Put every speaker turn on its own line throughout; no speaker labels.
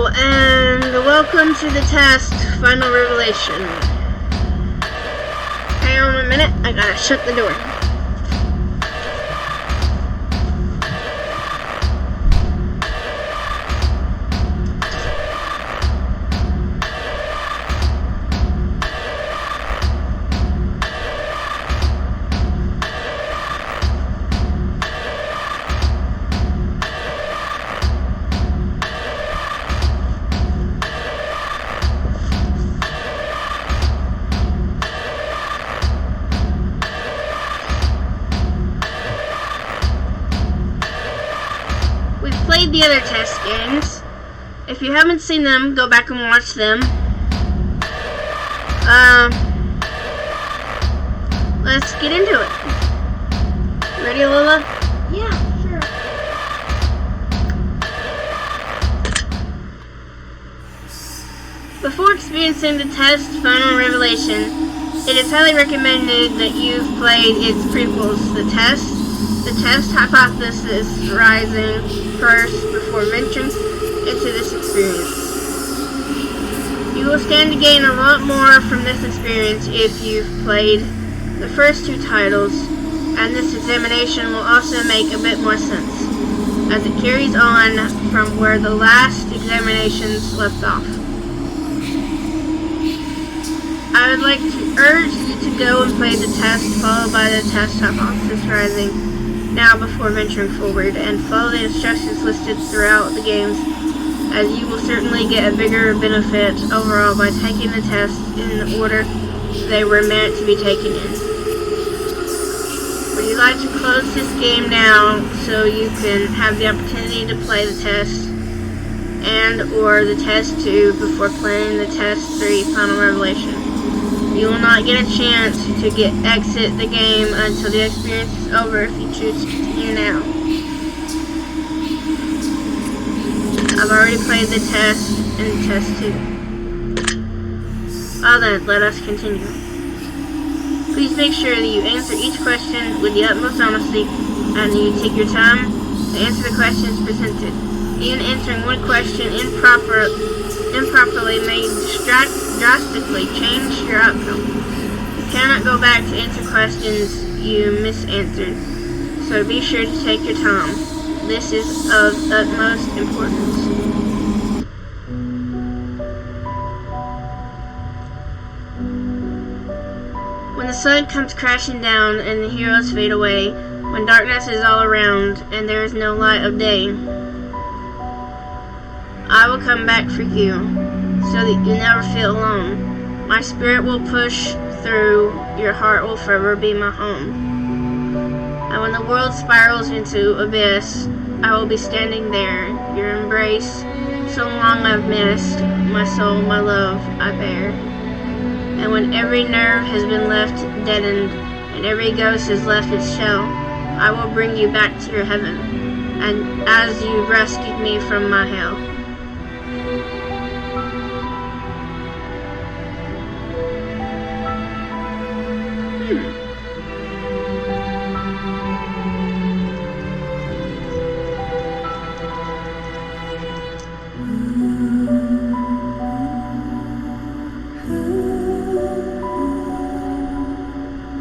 Hello, and welcome to the test, Final Revelation. Hang on a minute, I gotta shut the door. Played the other test games. If you haven't seen them, go back and watch them. Let's get into it. Ready, Lola?
Yeah, sure.
Before experiencing the test, Final Revelation, it is highly recommended that you've played its prequels, The Test, Hypothesis, Rising, first before venturing into this experience. You will stand to gain a lot more from this experience if you've played the first two titles, and this examination will also make a bit more sense, as it carries on from where the last examinations left off. I would like to urge you to go and play The Test, followed by The Test, Hypothesis, Rising, now before venturing forward, and follow the instructions listed throughout the games, as you will certainly get a bigger benefit overall by taking the tests in the order they were meant to be taken in. Would you like to close this game now so you can have the opportunity to play the test and or the test 2 before playing the test 3 Final Revelation? You will not get a chance to exit the game until the experience is over if you choose to continue now. I've already played the test and test 2. Well then, let us continue. Please make sure that you answer each question with the utmost honesty and you take your time to answer the questions presented. Even answering one question improperly may drastically change your outcome. You cannot go back to answer questions you misanswered, so be sure to take your time. This is of utmost importance. When the sun comes crashing down and the heroes fade away, when darkness is all around and there is no light of day, I will come back for you, so that you never feel alone. My spirit will push through, your heart will forever be my home. And when the world spirals into abyss, I will be standing there, your embrace, so long I've missed, my soul, my love, I bear. And when every nerve has been left deadened, and every ghost has left its shell, I will bring you back to your heaven, and as you rescued me from my hell.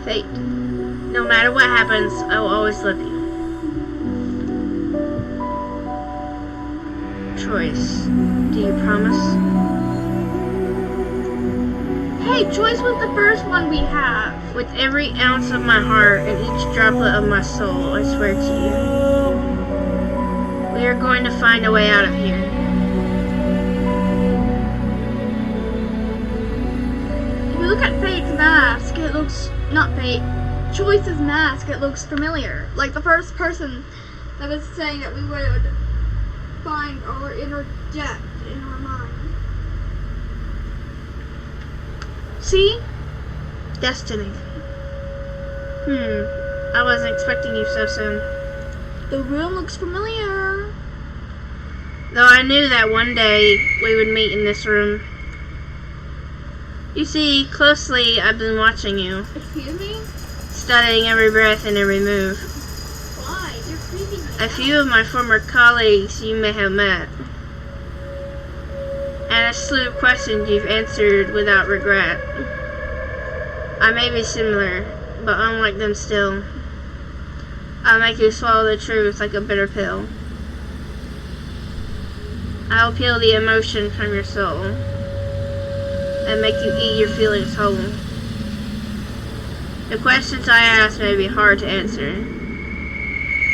Fate. No matter what happens, I will always love you. Choice. Do you promise?
Hey, Choice was the first one we have.
With every ounce of my heart and each droplet of my soul, I swear to you. We are going to find a way out of here.
If you look at Fate's mask, it looks... not Fate. Choice's mask, it looks familiar. Like the first person that was saying that we would find or interject in our mind.
See? Destiny. I wasn't expecting you so soon.
The room looks familiar.
Though I knew that one day we would meet in this room. You see, closely I've been watching you.
Excuse me?
Studying every breath and every move.
Why? You're creeping me
A few of my former colleagues you may have met. and a slew of questions you've answered without regret. I may be similar, but unlike them still. I'll make you swallow the truth like a bitter pill. I'll peel the emotion from your soul and make you eat your feelings whole. The questions I ask may be hard to answer,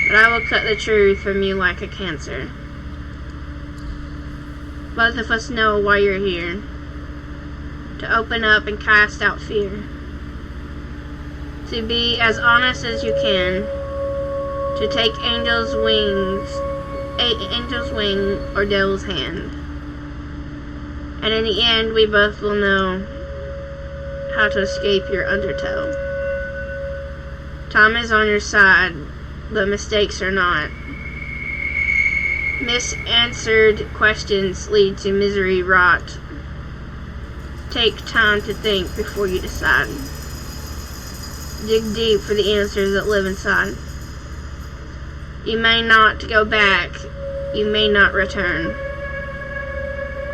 but I will cut the truth from you like a cancer. Both of us know why you're here, to open up and cast out fear, to be as honest as you can, to take angel's wing or devil's hand. And in the end, we both will know how to escape your undertow. Time is on your side, but mistakes are not. Misanswered questions lead to misery rot. Take time to think before you decide. Dig deep for the answers that live inside. You may not go back. You may not return.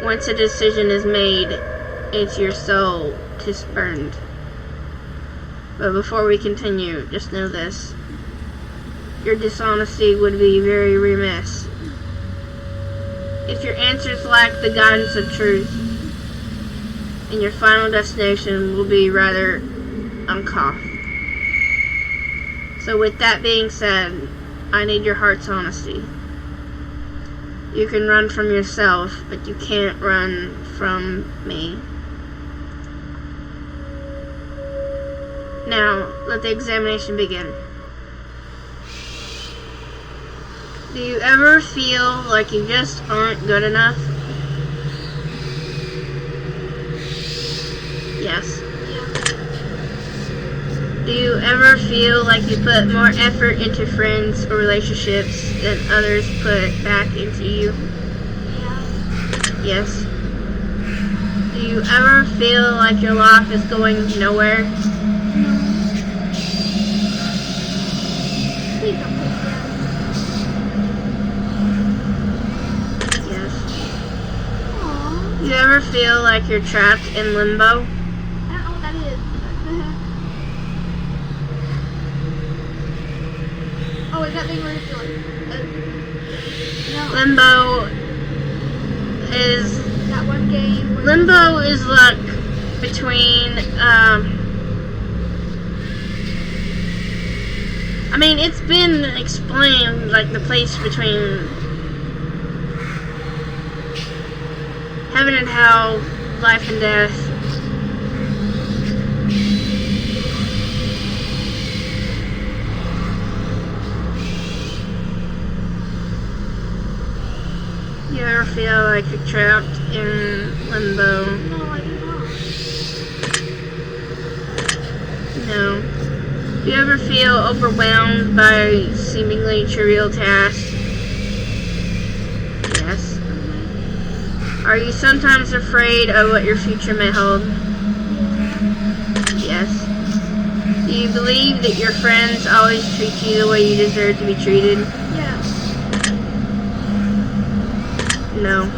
Once a decision is made, it's your soul tis burned. But before we continue, just know this. Your dishonesty would be very remiss if your answers lack the guidance of truth, and your final destination will be rather uncouth. So with that being said, I need your heart's honesty. You can run from yourself, but you can't run from me. Now, let the examination begin. Do you ever feel like you just aren't good enough? Yes. Do you ever feel like you put more effort into friends or relationships than others put back into you?
Yeah.
Yes. Do you ever feel like your life is going nowhere?
No. Please don't take that.
Yes.
Aww.
Do you ever feel like you're trapped in limbo?
I don't know what that is. Oh, is that thing where it's like, no,
Limbo is
that one game where
Limbo is like between I mean, it's been explained, like the place between heaven and hell, life and death. You ever feel like you're trapped in limbo?
No, I do not.
No. Do you ever feel overwhelmed by seemingly trivial tasks? Yes. Are you sometimes afraid of what your future may hold? Yes. Do you believe that your friends always treat you the way you deserve to be treated?
Yeah.
No.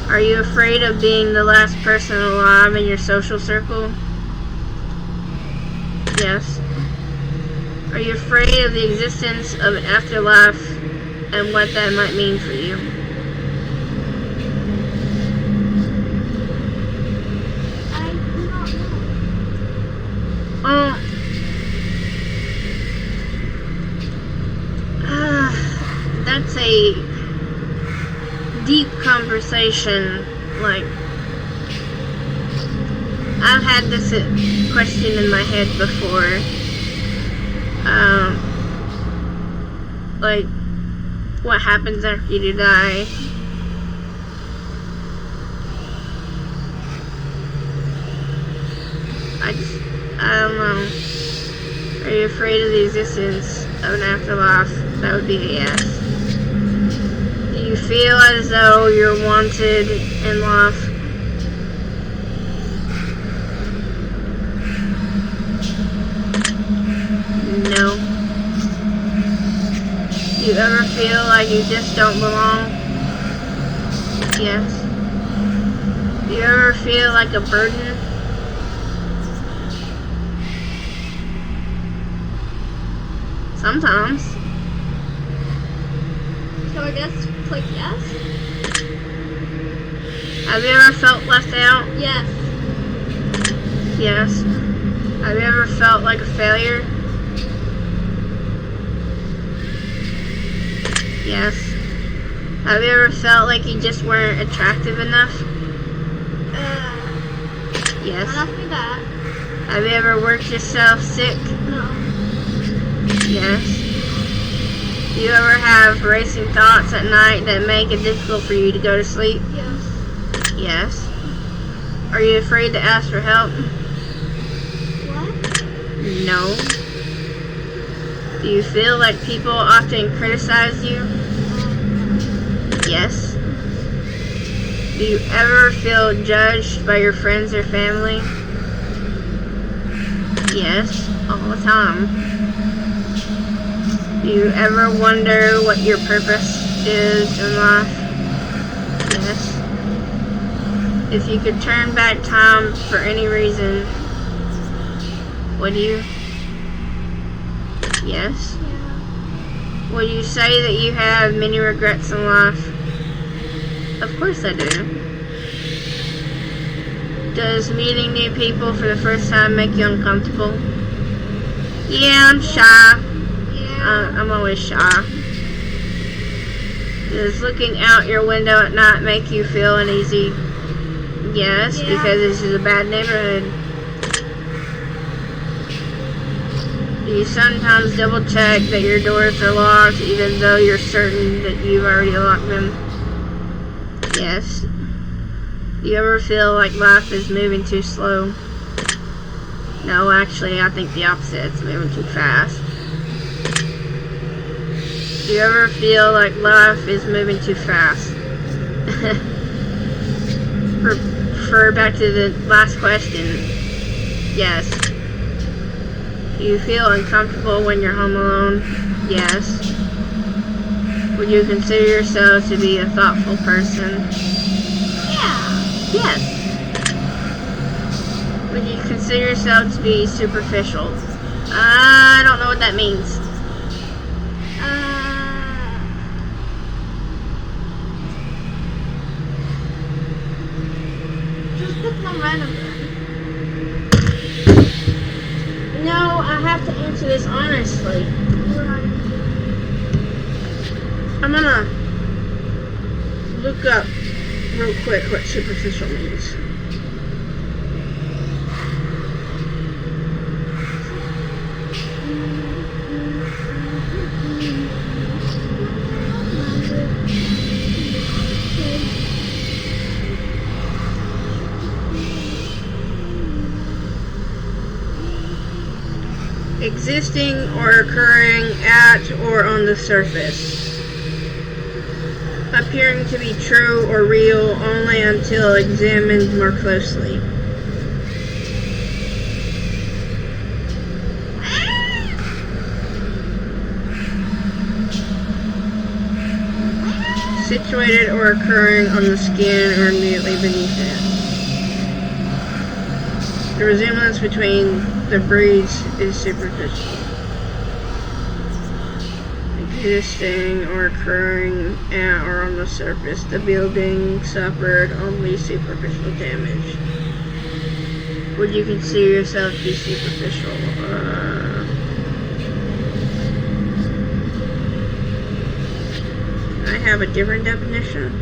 Are you afraid of being the last person alive in your social circle? Yes. Are you afraid of the existence of an afterlife and what that might mean for you?
I do not know.
That's a deep conversation. Like, I've had this question in my head before. Like, what happens after you die? I don't know. Are you afraid of the existence of an afterlife? That would be a yes. Do you feel as though you're wanted in life? No. Do you ever feel like you just don't belong? Yes. Do you ever feel like a burden? Sometimes.
So I guess click yes?
Have you ever felt left out?
Yes.
Yes. Have you ever felt like a failure? Yes. Have you ever felt like you just weren't attractive enough? Yes.
Don't ask me that.
Have you ever worked yourself sick?
No.
Yes. Do you ever have racing thoughts at night that make it difficult for you to go to sleep?
Yes.
Yes. Are you afraid to ask for help?
What?
No. Do you feel like people often criticize you? Yes. Do you ever feel judged by your friends or family? Yes, all the time. Do you ever wonder what your purpose is in life? Yes. If you could turn back time for any reason, would you? Yes.
Yeah.
Would you say that you have many regrets in life? Of course I do. Does meeting new people for the first time make you uncomfortable? Yeah, I'm shy.
Yeah.
I'm always shy. Does looking out your window at night make you feel uneasy? Yes,
Yeah.
because this is a bad neighborhood. Do you sometimes double check that your doors are locked even though you're certain that you've already locked them? Yes. Do you ever feel like life is moving too slow? No, actually, I think the opposite. It's moving too fast. Do you ever feel like life is moving too fast? Refer back to the last question. Yes. Do you feel uncomfortable when you're home alone? Yes. Would you consider yourself to be a thoughtful person?
Yeah.
Yes. Would you consider yourself to be superficial? I don't know what that means.
Just pick some random thing.
No, I have to answer this honestly.
Right.
I'm gonna look up real quick what superficial means. Existing or occurring at or on the surface. Appearing to be true or real only until examined more closely. Situated or occurring on the skin or immediately beneath it. The resemblance between the breeds is superficial. Existing or occurring at or on the surface. The building suffered only superficial damage. Would you consider yourself to be superficial? I have a different definition.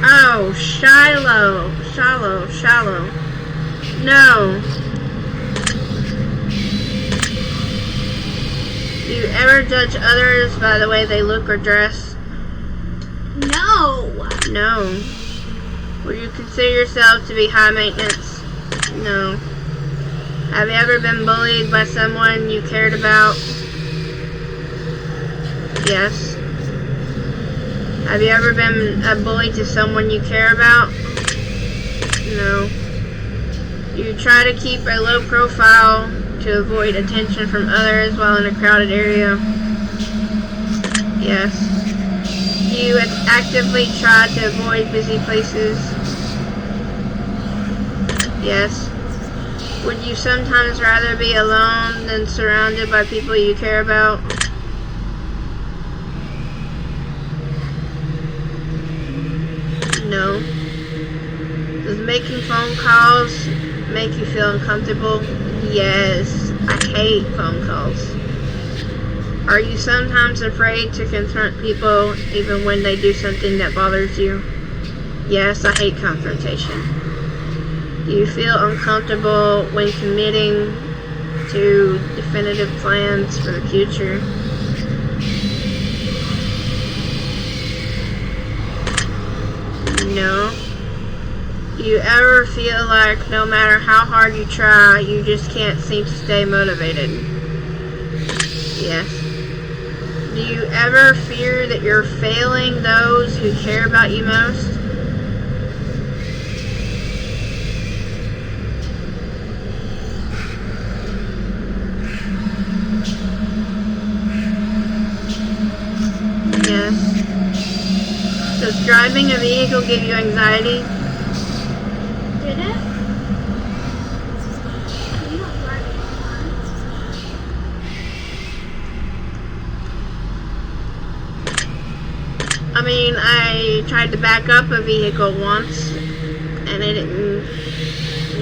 Oh, shallow. No. Do you ever judge others by the way they look or dress?
No.
No. Would you consider yourself to be high maintenance? No. Have you ever been bullied by someone you cared about? Yes. Have you ever been a bully to someone you care about? No. You try to keep a low profile to avoid attention from others while in a crowded area? Yes. Do you actively try to avoid busy places? Yes. Would you sometimes rather be alone than surrounded by people you care about? No. Does making phone calls make you feel uncomfortable? Yes. I hate phone calls. Are you sometimes afraid to confront people even when they do something that bothers you? Yes, I hate confrontation. Do you feel uncomfortable when committing to definitive plans for the future? No. Do you ever feel like no matter how hard you try, you just can't seem to stay motivated? Yes. Do you ever fear that you're failing those who care about you most? Yes. Does driving a vehicle give you anxiety?
Did it? You don't drive anymore.
I mean, I tried to back up a vehicle once, and it didn't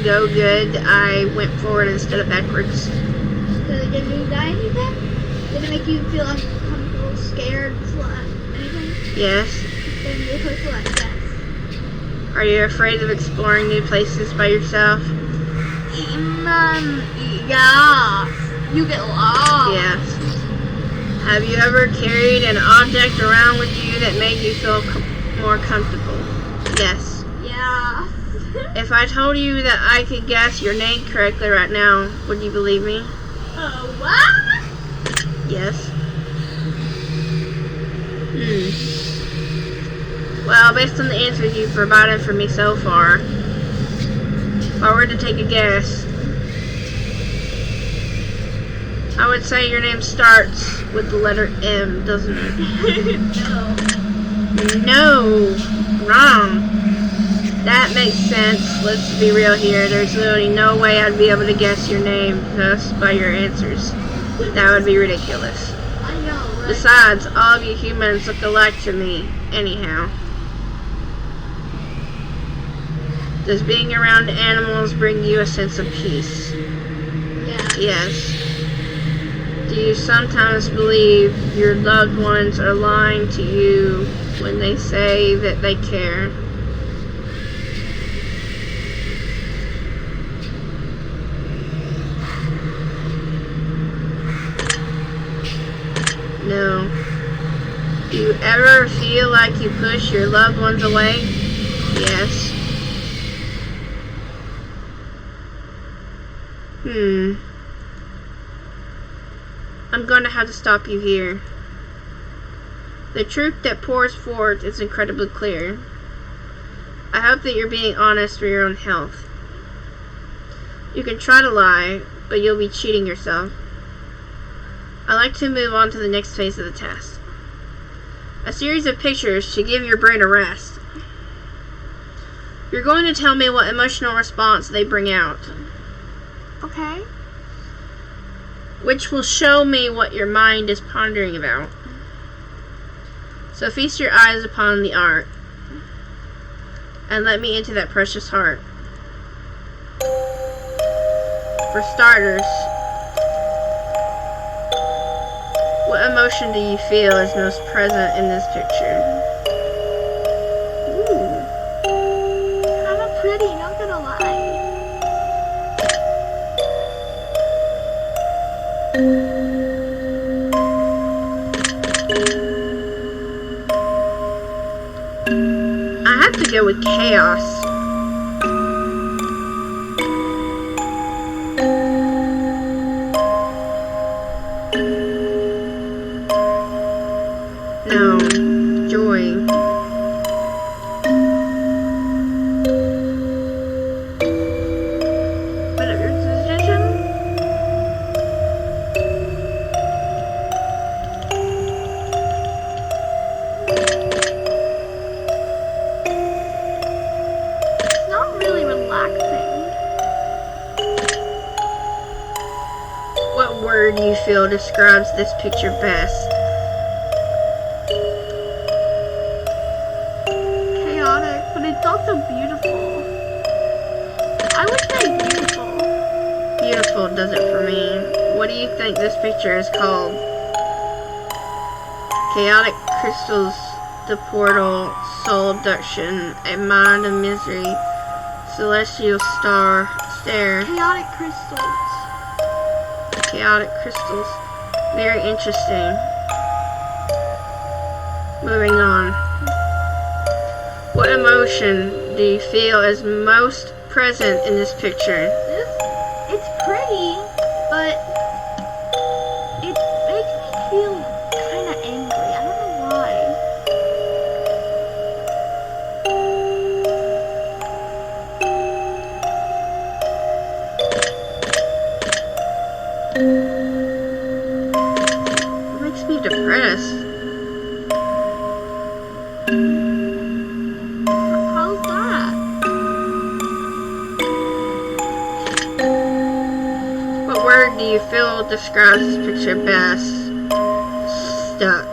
go good. I went forward instead of backwards.
Did it give you anxiety then? Did it make you feel uncomfortable, scared, anything?
Yes.
Then you could select yes.
Are you afraid of exploring new places by yourself?
Yeah. You get lost.
Yes. Have you ever carried an object around with you that made you feel more comfortable? Yes.
Yeah.
If I told you that I could guess your name correctly right now, would you believe me?
What?
Yes. Well, based on the answers you've provided for me so far, if I were to take a guess, I would say your name starts with the letter M, doesn't it? No. Wrong. That makes sense. Let's be real here. There's literally no way I'd be able to guess your name just by your answers. That would be ridiculous.
I know, right?
Besides, all of you humans look alike to me, anyhow. Does being around animals bring you a sense of peace?
Yeah.
Yes. Do you sometimes believe your loved ones are lying to you when they say that they care? No. Do you ever feel like you push your loved ones away? Yes. I'm going to have to stop you here. The truth that pours forth is incredibly clear. I hope that you're being honest for your own health. You can try to lie, but you'll be cheating yourself. I'd like to move on to the next phase of the test. A series of pictures should give your brain a rest. You're going to tell me what emotional response they bring out,
Okay.
which will show me what your mind is pondering about. So feast your eyes upon the art, and let me into that precious heart. For starters, what emotion do you feel is most present in this picture? Ooh.
Kind of pretty, not gonna lie.
I have to go with chaos. No, joy. What are your decision? What word do you feel describes this picture best?
Chaotic, but it's also beautiful. I would say beautiful.
Beautiful does it for me. What do you think this picture is called? Chaotic crystals, the portal, soul abduction, a mind of misery, celestial stare.
Chaotic crystals.
Chaotic crystals. Very interesting. Moving on. What emotion do you feel is most present in this picture?
It's pretty, but it makes me feel kind of angry. I don't know why.
It makes me depressed.
How's that?
What word do you feel describes this picture best? Stuck.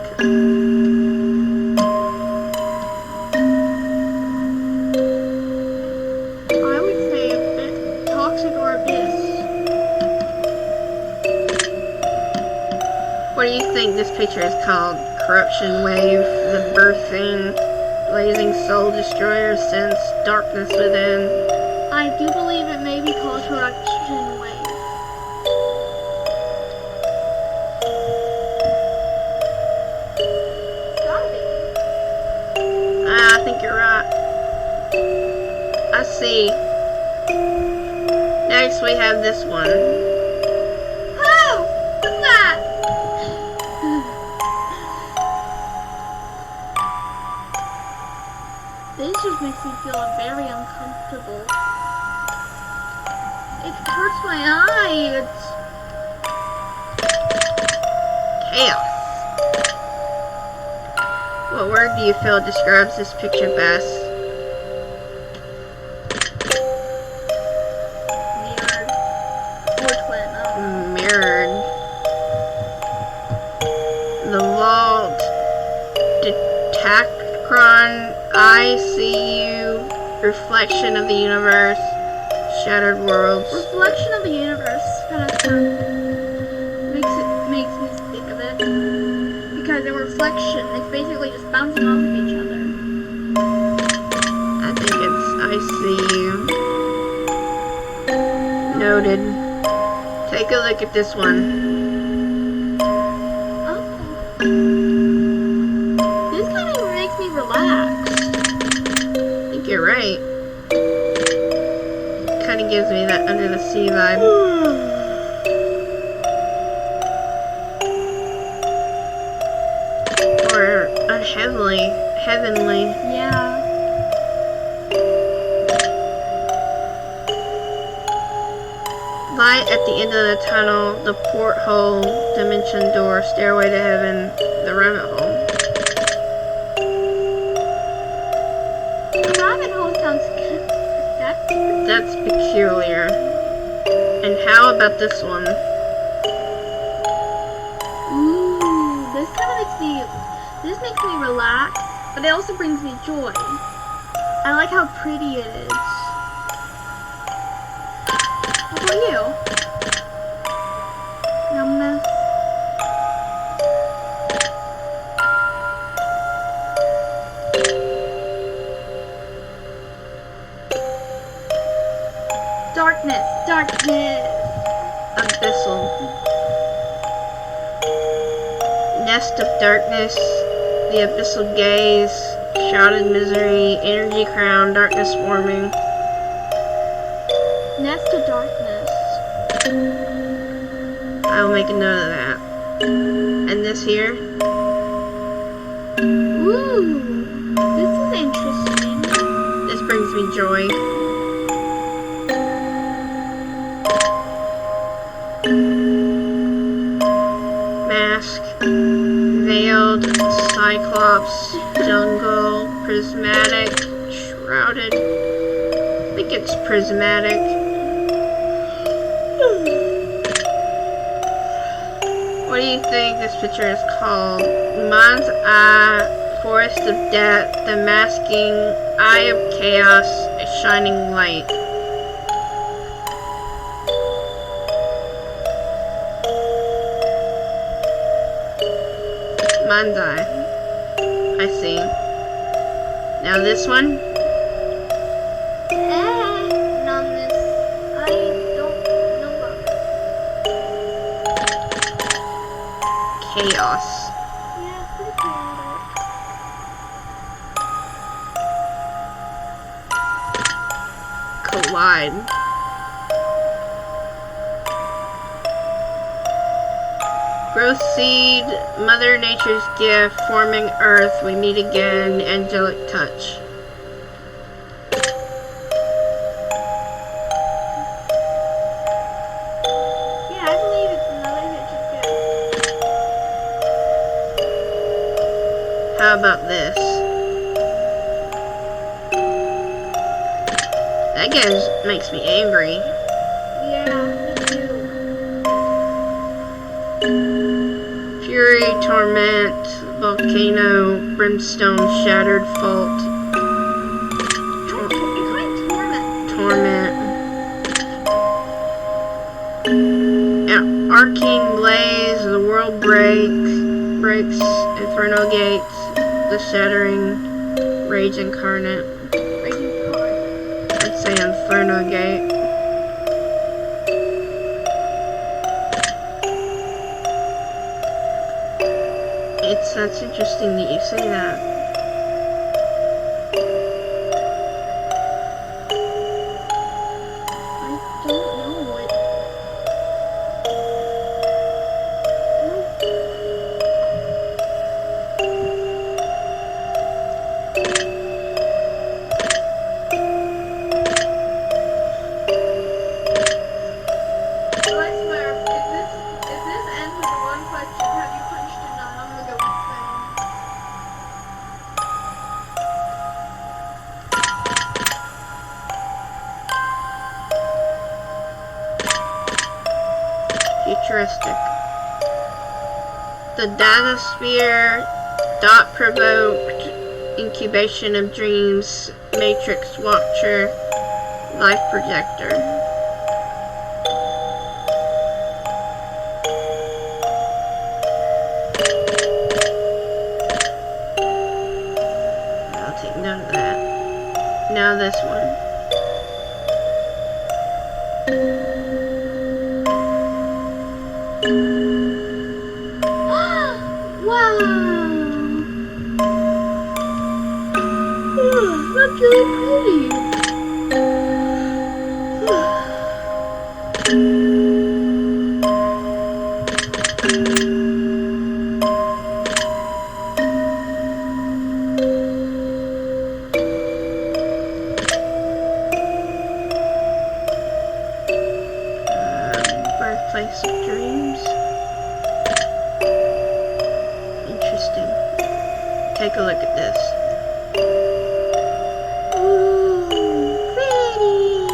I would say a bit toxic or abyss.
What do you think this picture is called? Corruption wave, the birthing, blazing soul destroyer, sense, darkness within.
I do believe it may be called corruption wave. Gotta be.
I think you're right. I see. Next we have this one.
Oh! What's that? This just makes me feel very uncomfortable. It hurts my eyes.
Chaos. What word do you feel describes this picture best?
Mirrored. Or twin.
Mirrored. The vault. Detacron. I see you. Reflection of the universe. Shattered worlds.
Reflection of the universe kind of makes me think of it. Because a reflection is basically just bouncing off of each other.
I think it's I see you. Noted. Take a look at this one.
Oh. This kind of makes me relax.
I think you're right. Kind of gives me that under the sea vibe. Or heavenly.
Yeah.
Light at the end of the tunnel, the porthole, dimension door, stairway to heaven, the rabbit hole.
The rabbit hole sounds good.
That's peculiar. And how about this one?
Ooh, this makes me relax, but it also brings me joy. I like how pretty it is. How about you? Numbness. Darkness.
Abyssal. Nest of darkness, the abyssal gaze, shrouded misery, energy crown, darkness forming.
Nest of darkness.
I will make a note of that. And this here,
Ooh, this is interesting.
this brings me joy. Mask, veiled, cyclops, jungle, prismatic, shrouded. I think it's prismatic. What do you think this picture is called? Mind's Eye, Forest of Death, The Masking, Eye of Chaos, A Shining Light. Mind's Eye. I see. Now this one?
None this. I don't know about
Chaos.
Yeah, pretty chaotic.
Collide. Growth seed, Mother Nature's gift, forming earth, we meet again, angelic touch.
Yeah, I believe it's Mother Nature's gift.
How about this? That guy makes me angry.
Yeah, me too.
Fury, torment, volcano, brimstone, shattered fault,
You're quite torment.
torment. Arcane blaze, the world breaks, inferno gates, the shattering rage incarnate.
Breaking card.
I'd say inferno gate. That's interesting that you say that.
I don't know it. So I swear, if this ends with one question, have you punched a nun? I'm gonna go insane.
Futuristic. The data sphere, dot provoked, incubation of dreams, matrix watcher, life projector. I'll take note of that. Now this one.
Wow! That's really
Birthplace of dreams. Interesting. Take a look at this.
Ooh, pretty!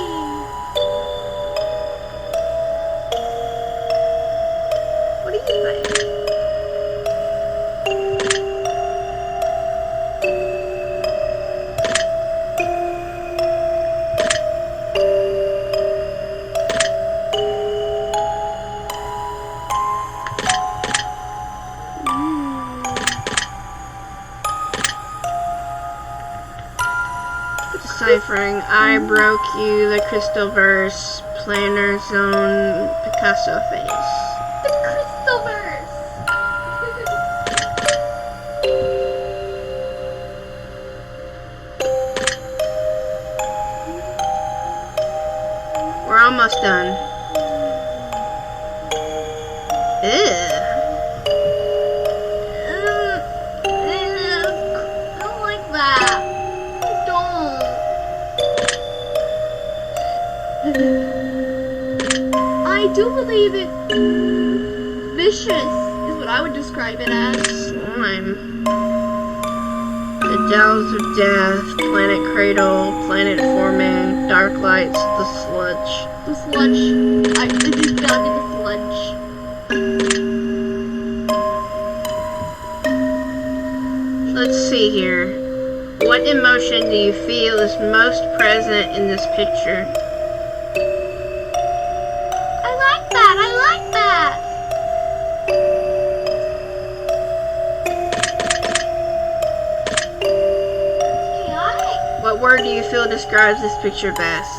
What do you think?
Deciphering. I broke you, the crystal verse, planar zone, Picasso face.
The Crystalverse!
We're almost done. Ew.
I don't like that. I do believe it. Vicious is what I would describe it as.
Slime. The dells of death, planet cradle, planet forming, dark lights, the sludge.
The sludge. It is down in the sludge.
see here. What emotion do you feel is most present in this picture?
I like that. I like that. It's chaotic.
What word do you feel describes this picture best?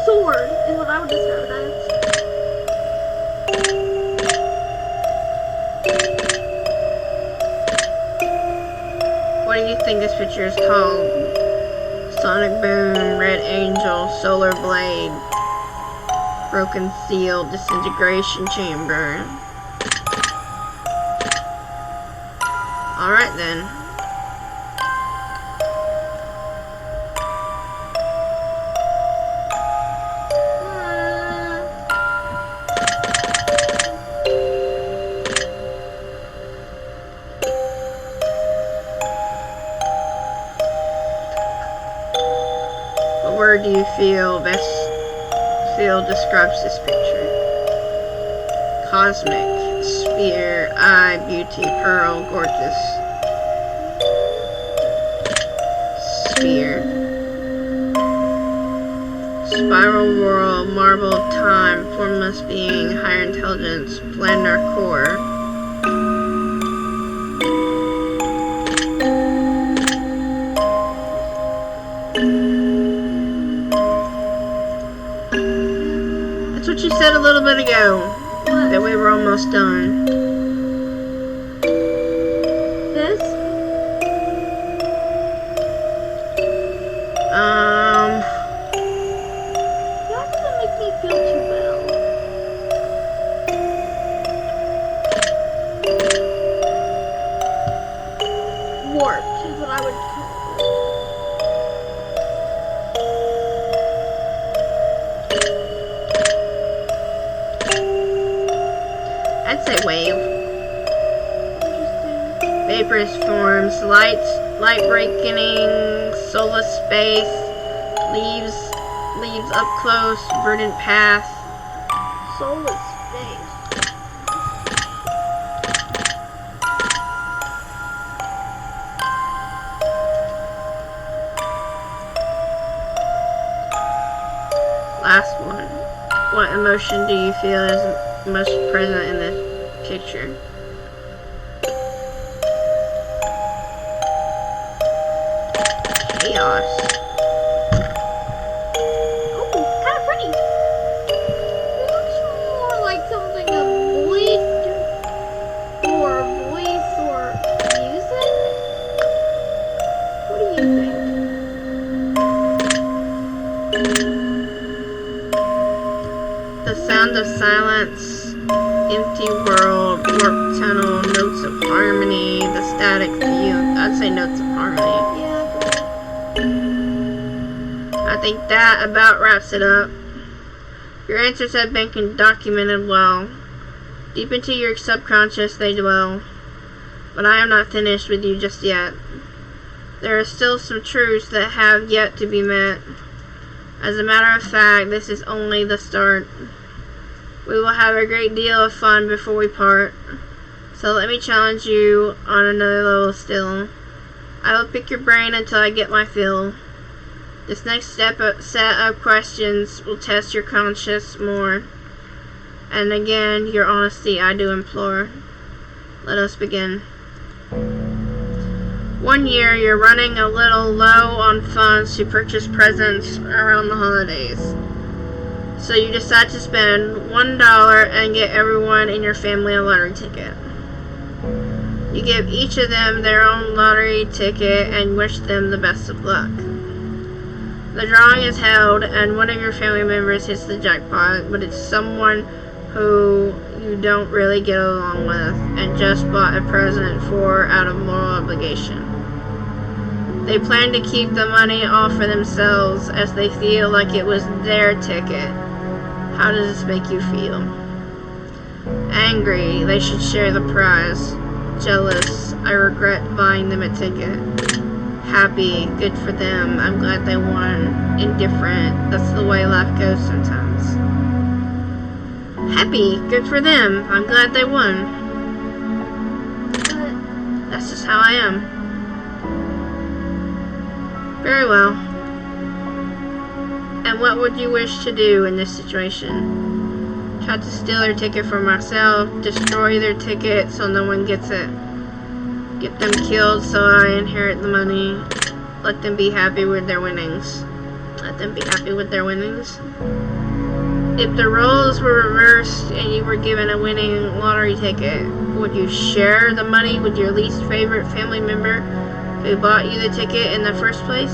Sword is what I would describe it as.
What do you think this picture is called? Sonic Boom, Red Angel, Solar Blade, Broken Seal, Disintegration Chamber. Alright then. What word do you feel describes this picture? Cosmic, Sphere, Eye, Beauty, Pearl, Gorgeous. Sphere. Spiral World, Marble of Time, Formless Being, Higher Intelligence, Planar Core. That's what you said a little bit ago.
What?
That we were almost done.
This? That doesn't make me feel too well. Warped is what I would call it.
I'd say wave.
Interesting.
Vaporous forms, light breaking, soulless space, leaves up close, verdant path.
Soulless space.
Last one. What emotion do you feel is most present in this picture? Chaos.
Oh, kind of pretty. It looks more like something a void or voice or music. What do you think?
The sound of silence, empty world, warp tunnel, notes of harmony, the static view. I'd say notes of harmony.
Yeah.
I think that about wraps it up. Your answers have been documented well. Deep into your subconscious they dwell. But I am not finished with you just yet. There are still some truths that have yet to be met. As a matter of fact, this is only the start. We will have a great deal of fun before we part. So let me challenge you on another level still. I will pick your brain until I get my fill. This next set of questions will test your conscience more. And again, your honesty I do implore. Let us begin. 1 year, you're running a little low on funds to purchase presents around the holidays. So you decide to spend $1 and get everyone in your family a lottery ticket. You give each of them their own lottery ticket and wish them the best of luck. The drawing is held and one of your family members hits the jackpot, but it's someone who you don't really get along with and just bought a present for out of moral obligation. They plan to keep the money all for themselves as they feel like it was their ticket. How does this make you feel? Angry, they should share the prize. Jealous, I regret buying them a ticket. Happy, good for them, I'm glad they won. Indifferent, that's the way life goes sometimes. Happy, good for them, I'm glad they won. how I am. Very well. And what would you wish to do in this situation? Try to steal their ticket for myself, destroy their ticket so no one gets it, get them killed so I inherit the money, let them be happy with their winnings. Let them be happy with their winnings. If the roles were reversed and you were given a winning lottery ticket, would you share the money with your least favorite family member who bought you the ticket in the first place?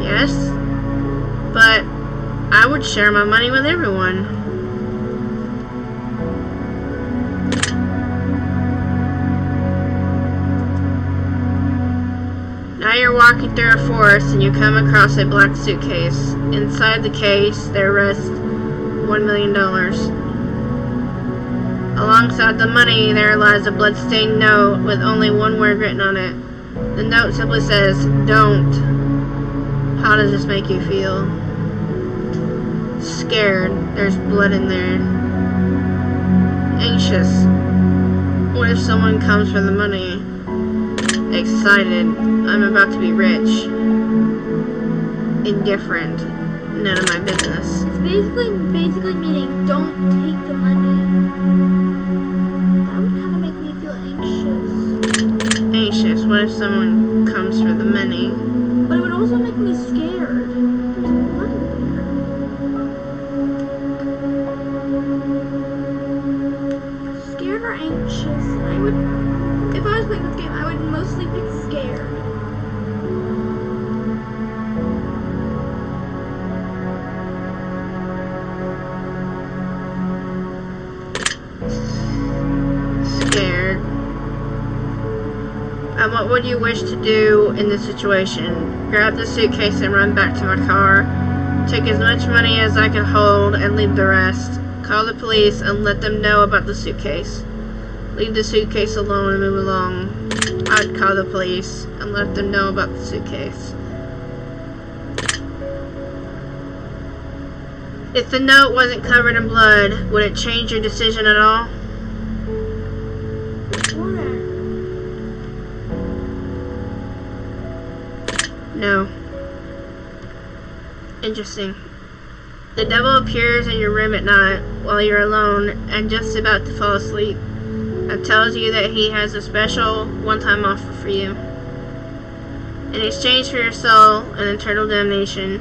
Yes, but I would share my money with everyone. Now you're walking through a forest and you come across a black suitcase. Inside the case, there rests $1 million. Alongside the money, there lies a bloodstained note with only one word written on it. The note simply says, "Don't." How does this make you feel? Scared. There's blood in there. Anxious. What if someone comes for the money? Excited. I'm about to be rich. Indifferent. None of my business.
It's basically meaning don't take the money. That would kind of make me feel anxious.
Anxious. What if someone comes for the money?
But it would also make me scared. There's blood in there. Scared or anxious? If I was playing this game, I would mostly pick scared.
Scared. And what would you wish to do in this situation? Grab the suitcase and run back to my car. Take as much money as I could hold and leave the rest. Call the police and let them know about the suitcase. Leave the suitcase alone and move along. I'd call the police and let them know about the suitcase. If the note wasn't covered in blood, would it change your decision at all? No. Interesting. The devil appears in your room at night while you're alone and just about to fall asleep and tells you that he has a special one-time offer for you. In exchange for your soul and eternal damnation,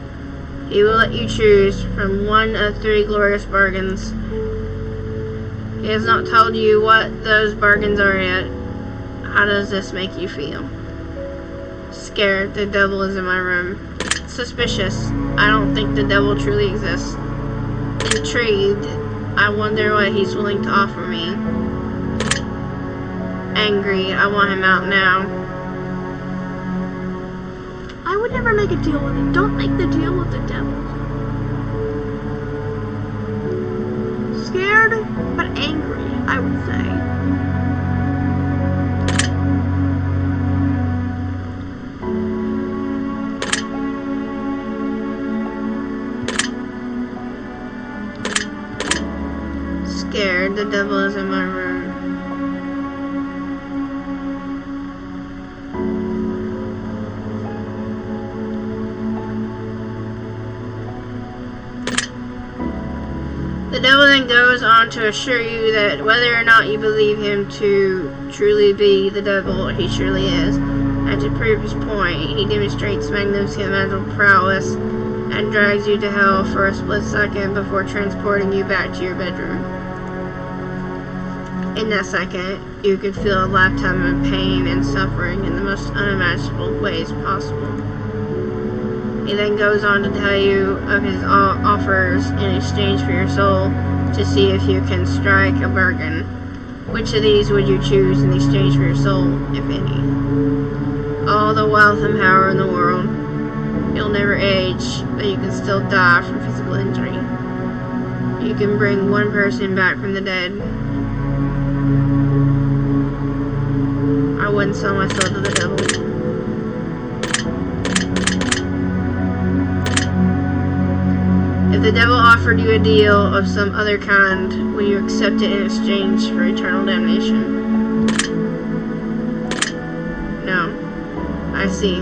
he will let you choose from one of 3 glorious bargains. He has not told you what those bargains are yet. How does this make you feel? Scared. The devil is in my room. Suspicious. I don't think the devil truly exists. Intrigued. I wonder what he's willing to offer me. Angry. I want him out now.
I would never make a deal with him. Don't make the deal with the devil. Scared, but angry, I would say.
Scared. The devil is in my room. The devil then goes on to assure you that whether or not you believe him to truly be the devil, he surely is. And to prove his point, he demonstrates magnificent mental prowess and drags you to hell for a split second before transporting you back to your bedroom. In that second, you could feel a lifetime of pain and suffering in the most unimaginable ways possible. He then goes on to tell you of his offers in exchange for your soul to see if you can strike a bargain. Which of these would you choose in exchange for your soul, if any? All the wealth and power in the world. You'll never age, but you can still die from physical injury. You can bring one person back from the dead. I wouldn't sell my soul to the devil. If the devil offered you a deal of some other kind, will you accept it in exchange for eternal damnation? I see.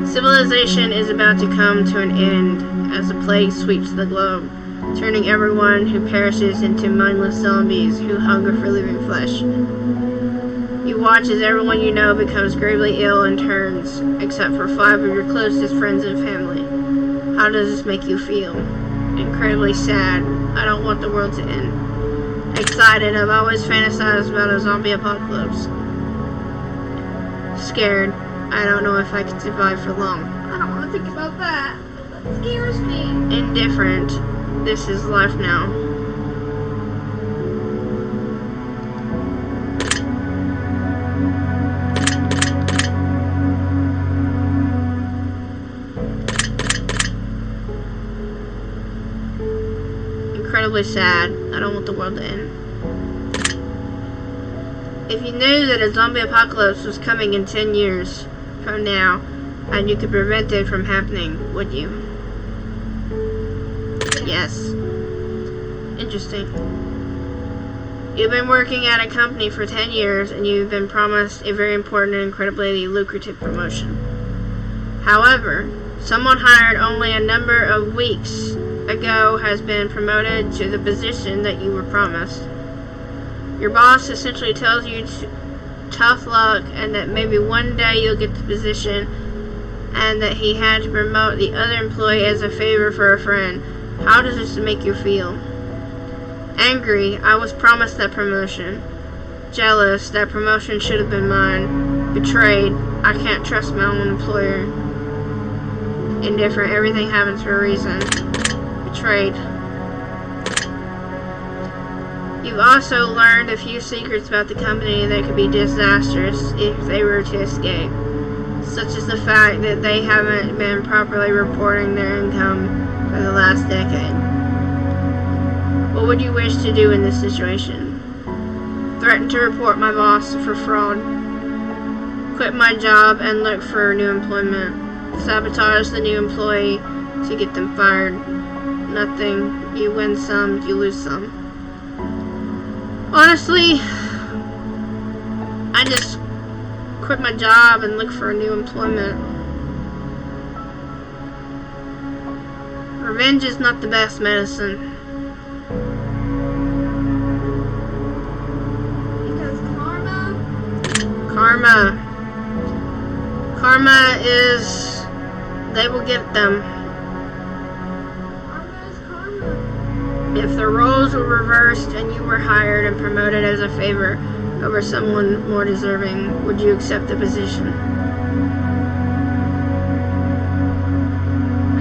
Civilization is about to come to an end as the plague sweeps the globe, turning everyone who perishes into mindless zombies who hunger for living flesh. You watch as everyone you know becomes gravely ill and turns, except for 5 of your closest friends and family. How does this make you feel? Incredibly sad. I don't want the world to end. Excited. I've always fantasized about a zombie apocalypse. Scared. I don't know if I can survive for long.
I don't want to think about that. That scares me.
Indifferent. This is life now. Incredibly sad. I don't want the world to end. If you knew that a zombie apocalypse was coming in 10 years from now, and you could prevent it from happening, would you? Yes. Interesting. You've been working at a company for 10 years, and you've been promised a very important and incredibly lucrative promotion. However, someone hired only a number of weeks ago has been promoted to the position that you were promised. Your boss essentially tells you tough luck and that maybe one day you'll get the position, and that he had to promote the other employee as a favor for a friend. How does this make you feel? Angry. I was promised that promotion. Jealous. That promotion should have been mine. Betrayed. I can't trust my own employer. Indifferent. Everything happens for a reason. Betrayed. You've also learned a few secrets about the company that could be disastrous if they were to escape, such as the fact that they haven't been properly reporting their income for the last decade. What would you wish to do in this situation? Threaten to report my boss for fraud. Quit my job and look for new employment. Sabotage the new employee to get them fired. Nothing. You win some, you lose some. Honestly, I just quit my job and look for a new employment. Revenge is not the best medicine.
Because
Karma is, they will get them.
karma is karma.
If the roles were reversed and you were hired and promoted as a favor over someone more deserving, would you accept the position?
I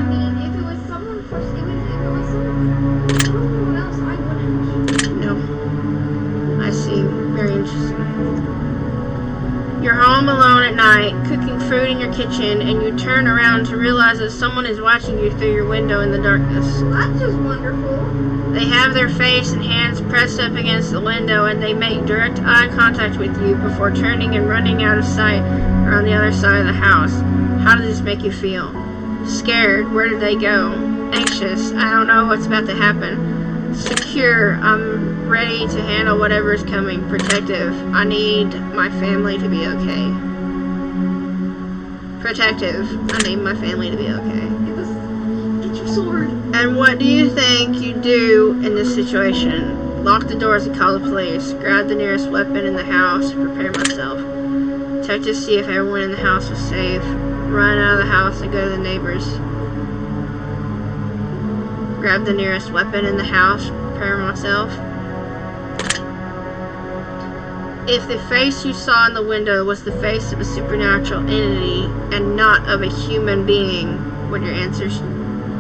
mean, if it was someone else, I wouldn't.
No. I see. Very interesting. You're home alone at night, cooking food in your kitchen, and you turn around to realize that someone is watching you through your window in the darkness.
That's just wonderful.
They have their face and hands pressed up against the window, and they make direct eye contact with you before turning and running out of sight around the other side of the house. How does this make you feel? Scared. Where did they go? Anxious. I don't know what's about to happen. Secure. I'm ready to handle whatever is coming. Protective. I need my family to be okay. Protective. I need my family to be okay.
Get your sword.
And what do you think you do in this situation? Lock the doors and call the police. Grab the nearest weapon in the house. Prepare myself. Check to see if everyone in the house was safe. Run out of the house and go to the neighbors. Grab the nearest weapon in the house. Prepare myself. If the face you saw in the window was the face of a supernatural entity and not of a human being, would your answers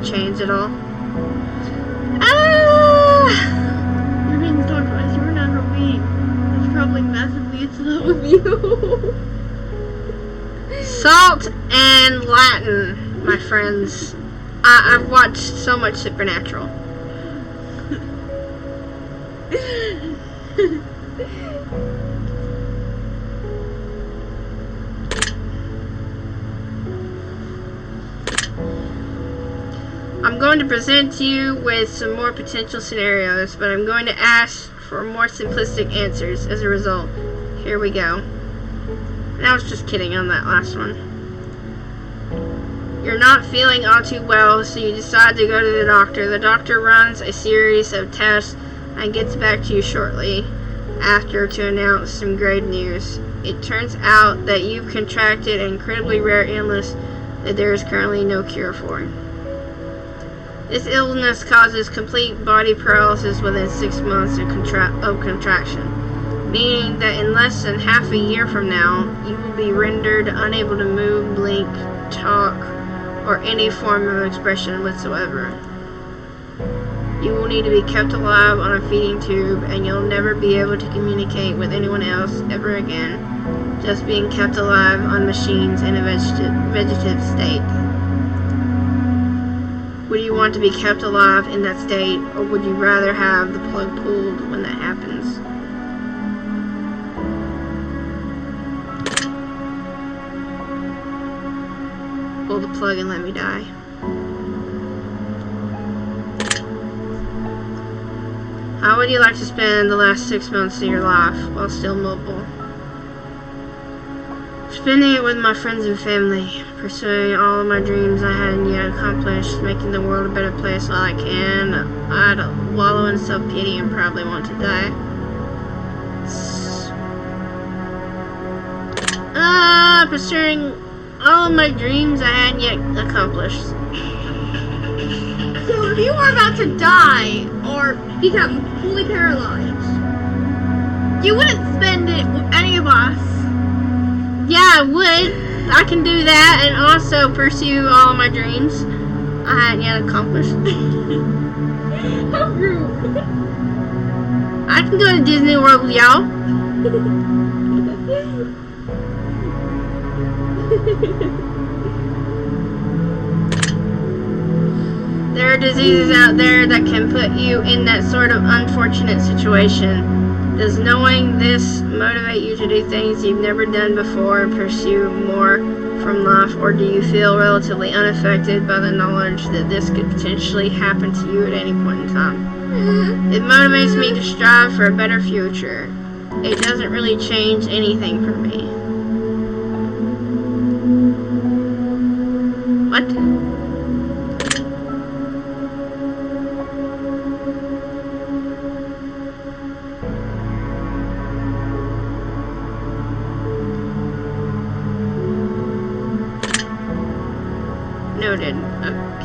change at all?
You're being stalked by a supernatural being. It's probably massively in love with you.
Salt and Latin, my friends. I've watched so much Supernatural. I'm going to present you with some more potential scenarios, but I'm going to ask for more simplistic answers as a result. Here we go. I was just kidding on that last one. You're not feeling all too well, so you decide to go to the doctor. The doctor runs a series of tests and gets back to you shortly after to announce some great news. It turns out that you've contracted an incredibly rare illness that there is currently no cure for. This illness causes complete body paralysis within 6 months of contraction, meaning that in less than half a year from now, you will be rendered unable to move, blink, talk, or any form of expression whatsoever. You will need to be kept alive on a feeding tube, and you'll never be able to communicate with anyone else ever again, just being kept alive on machines in a vegetative state. Would you want to be kept alive in that state, or would you rather have the plug pulled when that happens? Pull the plug and let me die. How would you like to spend the last 6 months of your life while still mobile? Spending it with my friends and family, pursuing all of my dreams I hadn't yet accomplished, making the world a better place while I can. I'd wallow in self-pity and probably want to die. Pursuing all of my dreams I hadn't yet accomplished.
So if you were about to die or become fully paralyzed, you wouldn't spend it with any of us.
Yeah, I would. I can do that and also pursue all of my dreams I hadn't yet accomplished.
How rude.
I can go to Disney World with y'all. There are diseases out there that can put you in that sort of unfortunate situation. Does knowing this motivate you to do things you've never done before and pursue more from life, or do you feel relatively unaffected by the knowledge that this could potentially happen to you at any point in time? It motivates me to strive for a better future. It doesn't really change anything for me. What? Noted.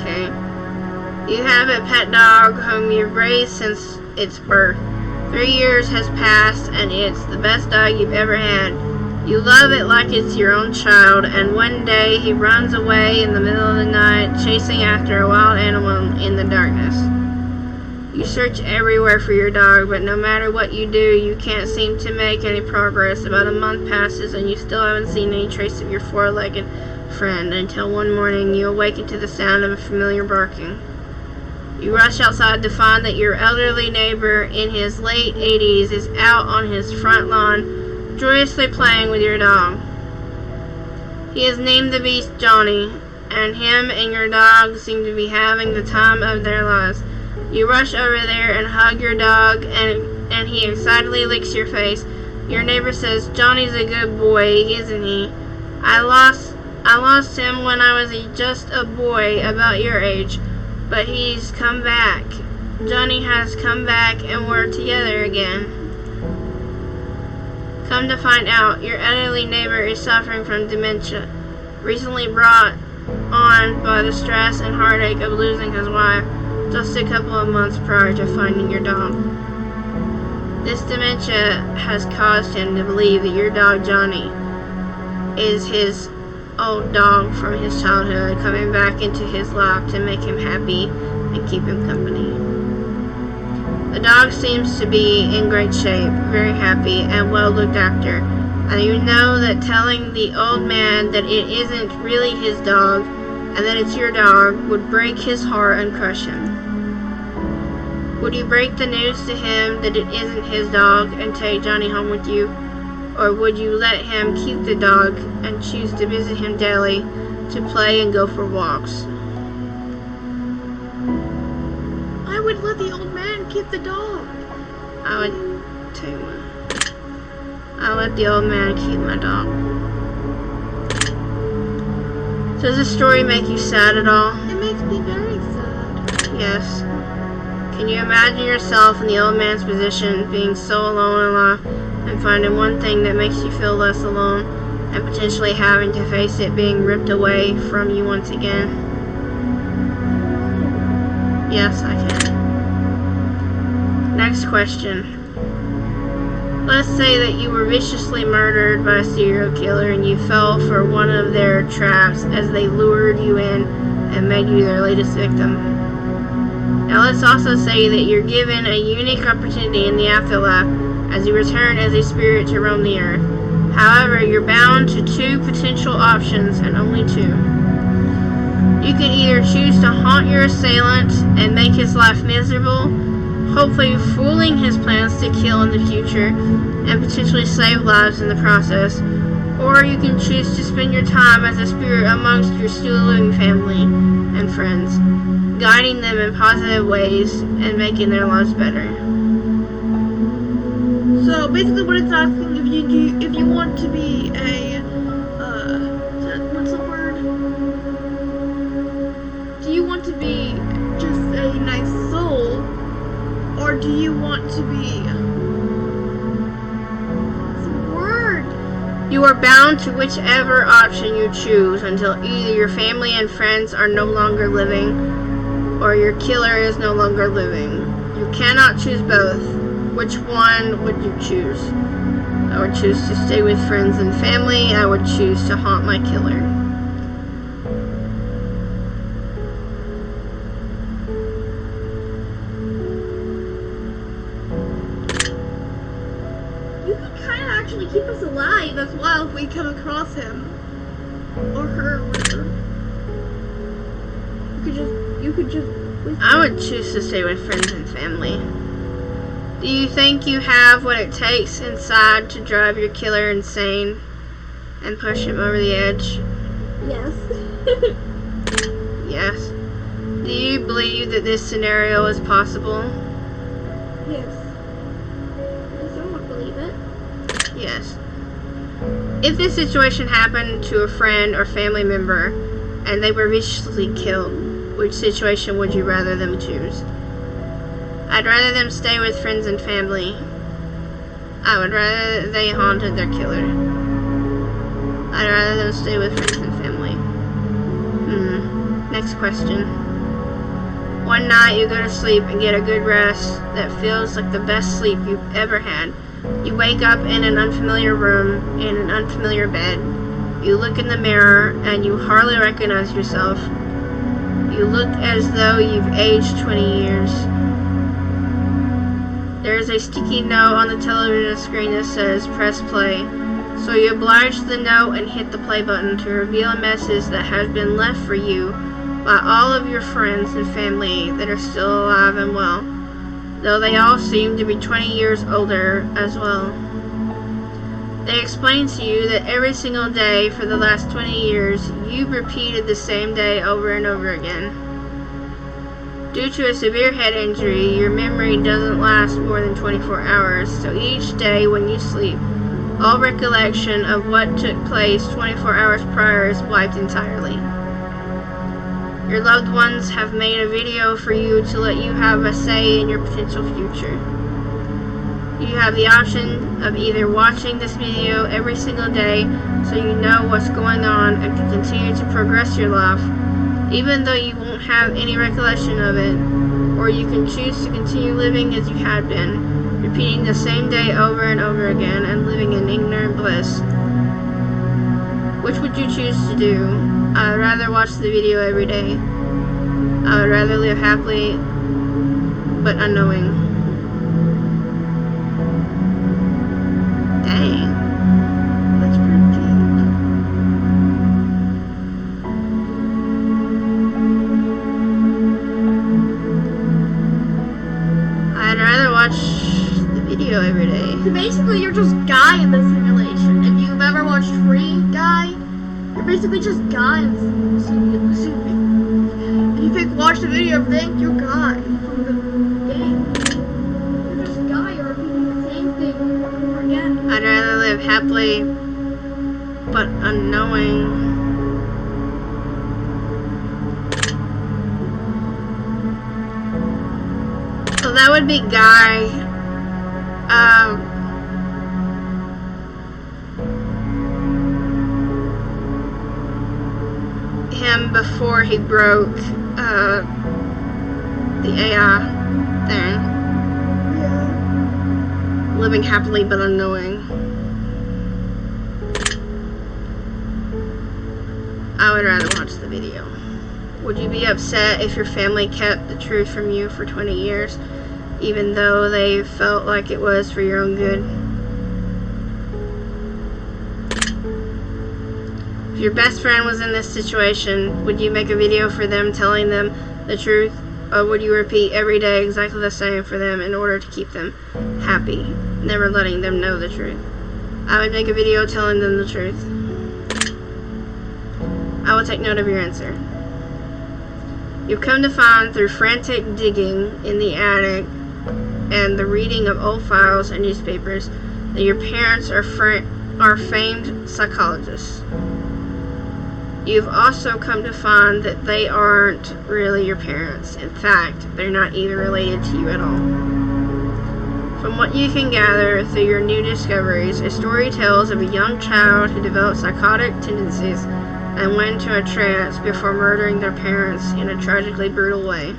Okay. You have a pet dog whom you've raised since its birth. 3 years has passed and it's the best dog you've ever had. You love it like it's your own child, and one day he runs away in the middle of the night, chasing after a wild animal in the darkness. You search everywhere for your dog, but no matter what you do, you can't seem to make any progress. About a month passes and you still haven't seen any trace of your four-legged friend until one morning you awaken to the sound of a familiar barking. You rush outside to find that your elderly neighbor in his late 80s is out on his front lawn joyously playing with your dog. He has named the beast Johnny, and him and your dog seem to be having the time of their lives. You rush over there and hug your dog, and he excitedly licks your face. Your neighbor says, "Johnny's a good boy, isn't he? I lost him when I was just a boy about your age, but he's come back. Johnny has come back and we're together again." Come to find out, your elderly neighbor is suffering from dementia, recently brought on by the stress and heartache of losing his wife just a couple of months prior to finding your dog. This dementia has caused him to believe that your dog Johnny is his old dog from his childhood, coming back into his life to make him happy and keep him company. The dog seems to be in great shape, very happy, and well looked after, and you know that telling the old man that it isn't really his dog and that it's your dog would break his heart and crush him. Would you break the news to him that it isn't his dog and take Johnny home with you? Or would you let him keep the dog and choose to visit him daily, to play and go for walks?
I would let the old man keep the dog.
I would too. I'll let the old man keep my dog. Does the story make you sad at all?
It makes me very sad.
Yes. Can you imagine yourself in the old man's position, being so alone in life, and finding one thing that makes you feel less alone, and potentially having to face it being ripped away from you once again? Yes, I can. Next question. Let's say that you were viciously murdered by a serial killer and you fell for one of their traps as they lured you in and made you their latest victim. Now let's also say that you're given a unique opportunity in the afterlife as you return as a spirit to roam the earth. However, you're bound to two potential options and only two. You can either choose to haunt your assailant and make his life miserable, hopefully fooling his plans to kill in the future and potentially save lives in the process, or you can choose to spend your time as a spirit amongst your still living family and friends, guiding them in positive ways and making their lives better.
So basically, what it's asking, if you want to be a what's the word? Do you want to be just a nice soul, or do you want to be some word?
You are bound to whichever option you choose until either your family and friends are no longer living or your killer is no longer living. You cannot choose both. Which one would you choose? I would choose to stay with friends and family. I would choose to haunt my killer.
You could kind of actually keep us alive as well if we come across him or her or whatever. You could just.
I would choose to stay with friends and family. Do you think you have what it takes inside to drive your killer insane and push him over the edge?
Yes.
Yes. Do you believe that this scenario is possible?
Yes. I somewhat believe it.
Yes. If this situation happened to a friend or family member and they were viciously killed, which situation would you rather them choose? I'd rather them stay with friends and family. I would rather they haunted their killer. I'd rather them stay with friends and family. Next question. One night you go to sleep and get a good rest that feels like the best sleep you've ever had. You wake up in an unfamiliar room, in an unfamiliar bed. You look in the mirror and you hardly recognize yourself. You look as though you've aged 20 years. There is a sticky note on the television screen that says, "Press play." So you oblige the note and hit the play button to reveal a message that has been left for you by all of your friends and family that are still alive and well, though they all seem to be 20 years older as well. They explain to you that every single day for the last 20 years, you've repeated the same day over and over again. Due to a severe head injury, your memory doesn't last more than 24 hours, so each day when you sleep, all recollection of what took place 24 hours prior is wiped entirely. Your loved ones have made a video for you to let you have a say in your potential future. You have the option of either watching this video every single day so you know what's going on and can continue to progress your life, even though you won't have any recollection of it, or you can choose to continue living as you had been, repeating the same day over and over again and living in ignorant bliss. Which would you choose to do? I would rather watch the video every day. I would rather live happily, but unknowing. Dang.
That's pretty deep.
I'd rather watch the video every day.
So basically, you're just Guy in the simulation. If you've ever watched Free Guy, you're basically just Guy in the simulation. If you pick watch the video, think you're Guy from the game. You're just Guy, you're repeating the same thing over and over again.
I'd rather live happily, but unknowing. that would be Guy. Him before he broke the AI thing.
Yeah.
Living happily but unknowing. I would rather watch the video. Would you be upset if your family kept the truth from you for 20 years, even though they felt like it was for your own good? If your best friend was in this situation, would you make a video for them telling them the truth, or would you repeat every day exactly the same for them in order to keep them happy, never letting them know the truth? I would make a video telling them the truth. I will take note of your answer. You've come to find through frantic digging in the attic and the reading of old files and newspapers that your parents are famed psychologists. You've also come to find that they aren't really your parents. In fact, they're not even related to you at all. From what you can gather through your new discoveries, a story tells of a young child who developed psychotic tendencies and went into a trance before murdering their parents in a tragically brutal way.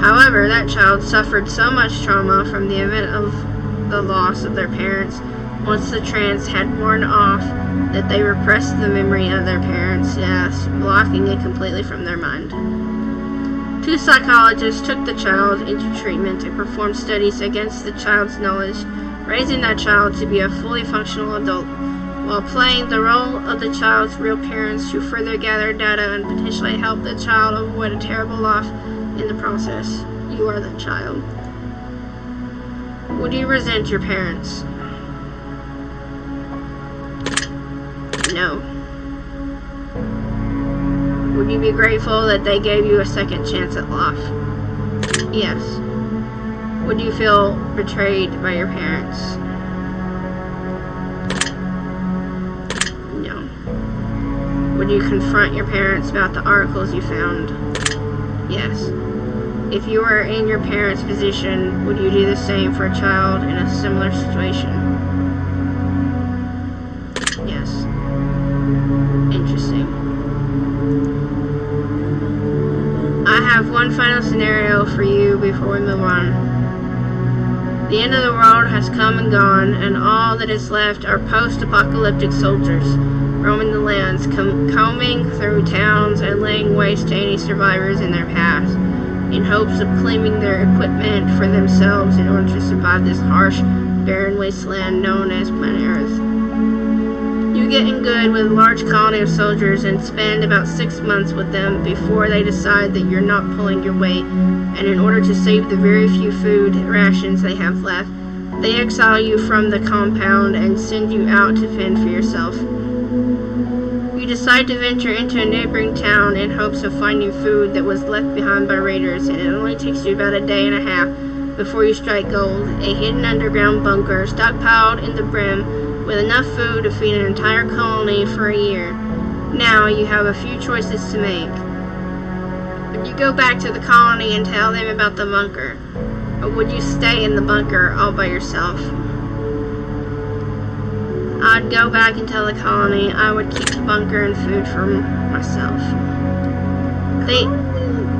However, that child suffered so much trauma from the event of the loss of their parents once the trance had worn off that they repressed the memory of their parents' deaths, blocking it completely from their mind. 2 psychologists took the child into treatment and performed studies against the child's knowledge, raising that child to be a fully functional adult, while playing the role of the child's real parents who further gathered data and potentially helped the child avoid a terrible loss in the process. You are that child. Would you resent your parents? No. Would you be grateful that they gave you a second chance at life? Yes. Would you feel betrayed by your parents? No. Would you confront your parents about the articles you found? Yes. If you were in your parents' position, would you do the same for a child in a similar situation? Yes. Interesting. I have one final scenario for you before we move on. The end of the world has come and gone, and all that is left are post-apocalyptic soldiers roaming the lands, combing through towns and laying waste to any survivors in their past, in hopes of claiming their equipment for themselves in order to survive this harsh, barren wasteland known as planet Earth. You get in good with a large colony of soldiers and spend about 6 months with them before they decide that you're not pulling your weight, and in order to save the very few food rations they have left, they exile you from the compound and send you out to fend for yourself. You decide to venture into a neighboring town in hopes of finding food that was left behind by raiders, and it only takes you about a day and a half before you strike gold, a hidden underground bunker stockpiled in the brim with enough food to feed an entire colony for a year. Now you have a few choices to make. Would you go back to the colony and tell them about the bunker, or would you stay in the bunker all by yourself? I'd go back and tell the colony I would keep the bunker and food for myself. They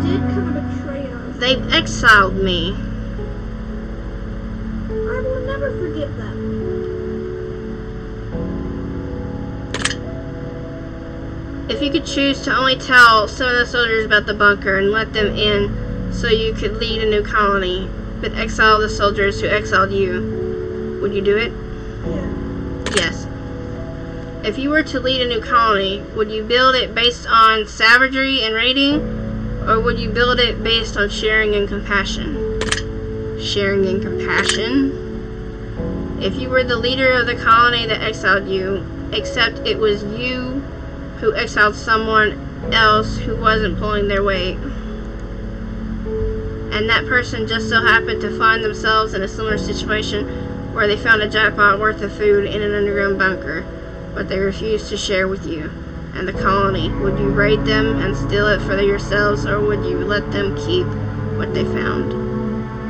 did kind of betray us.
They exiled me.
I will never forget that.
If you could choose to only tell some of the soldiers about the bunker and let them in so you could lead a new colony, but exile the soldiers who exiled you, would you do it?
Yeah.
Yes. If you were to lead a new colony, would you build it based on savagery and raiding, or would you build it based on sharing and compassion? Sharing and compassion? If you were the leader of the colony that exiled you, except it was you who exiled someone else who wasn't pulling their weight, and that person just so happened to find themselves in a similar situation where they found a jackpot worth of food in an underground bunker, but they refused to share with you and the colony, would you raid them and steal it for yourselves, or would you let them keep what they found?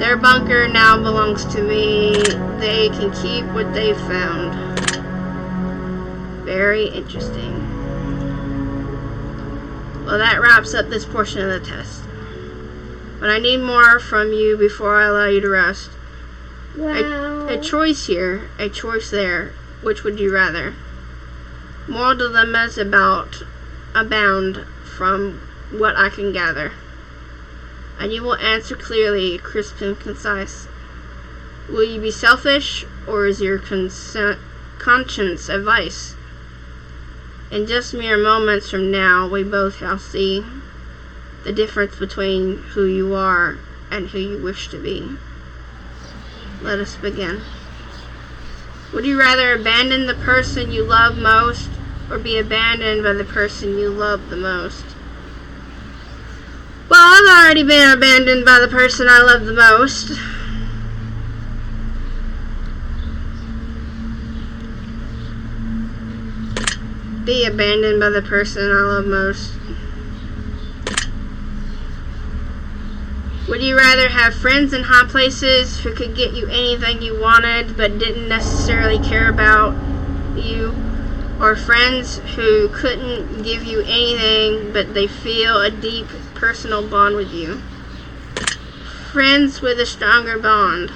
Their bunker now belongs to me. They can keep what they found. Very interesting. Well, that wraps up this portion of the test. But I need more from you before I allow you to rest.
Well,
A choice here, a choice there. Which would you rather? Moral dilemmas abound from what I can gather. And you will answer clearly, crisp and concise. Will you be selfish, or is your conscience a vice? In just mere moments from now, we both shall see the difference between who you are and who you wish to be. Let us begin. Would you rather abandon the person you love most, or be abandoned by the person you love the most? Well, I've already been abandoned by the person I love the most. Be abandoned by the person I love most. Would you rather have friends in high places who could get you anything you wanted but didn't necessarily care about you, or friends who couldn't give you anything but they feel a deep personal bond with you? Friends with a stronger bond.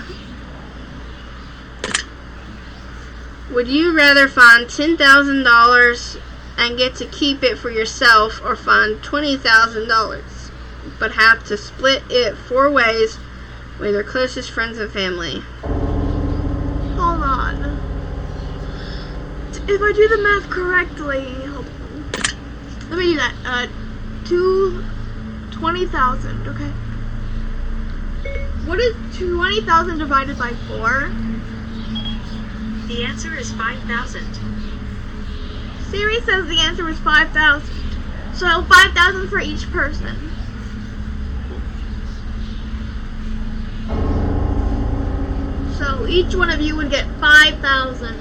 Would you rather find $10,000 and get to keep it for yourself, or find $20,000 but have to split it 4 ways with your closest friends and family?
hold on. If I do the math correctly, hold on. Let me do that. 20,000. Okay. What is 20,000 divided by 4?
The answer is 5,000.
Siri says the answer is 5,000. So 5,000 for each person. So each one of you would get 5,000.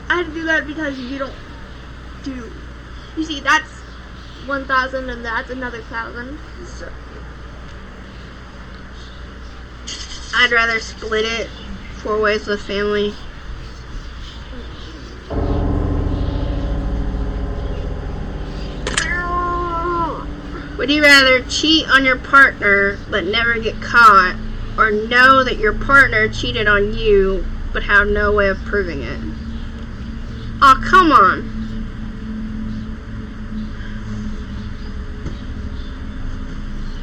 I had to do that because you don't do. You see, that's 1,000 and that's another 1,000. So
I'd rather split it 4 ways with family. Would you rather cheat on your partner but never get caught, or know that your partner cheated on you but have no way of proving it? Oh, come on.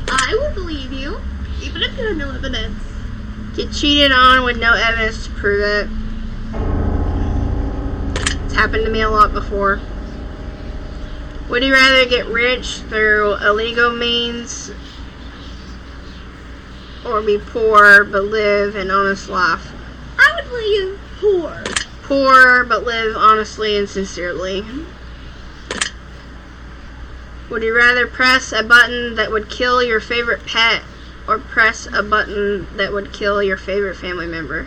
I would believe you, even if you had no evidence.
Get cheated on with no evidence to prove it. It's happened to me a lot before. Would you rather get rich through illegal means, or be poor but live an honest life?
I would believe poor.
Poor but live honestly and sincerely. Would you rather press a button that would kill your favorite pet, or press a button that would kill your favorite family member?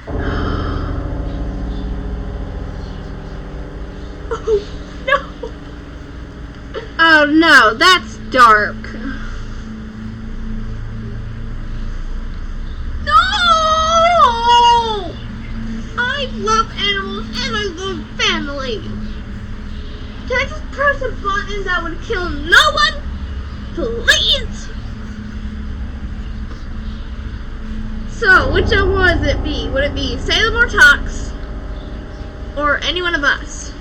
Oh, no.
Oh no, that's dark.
No! I love animals and I love family. Can I just press a button that would kill no one? Please? So, which one would it be? Would it be Salem or Tox? Or any one of us?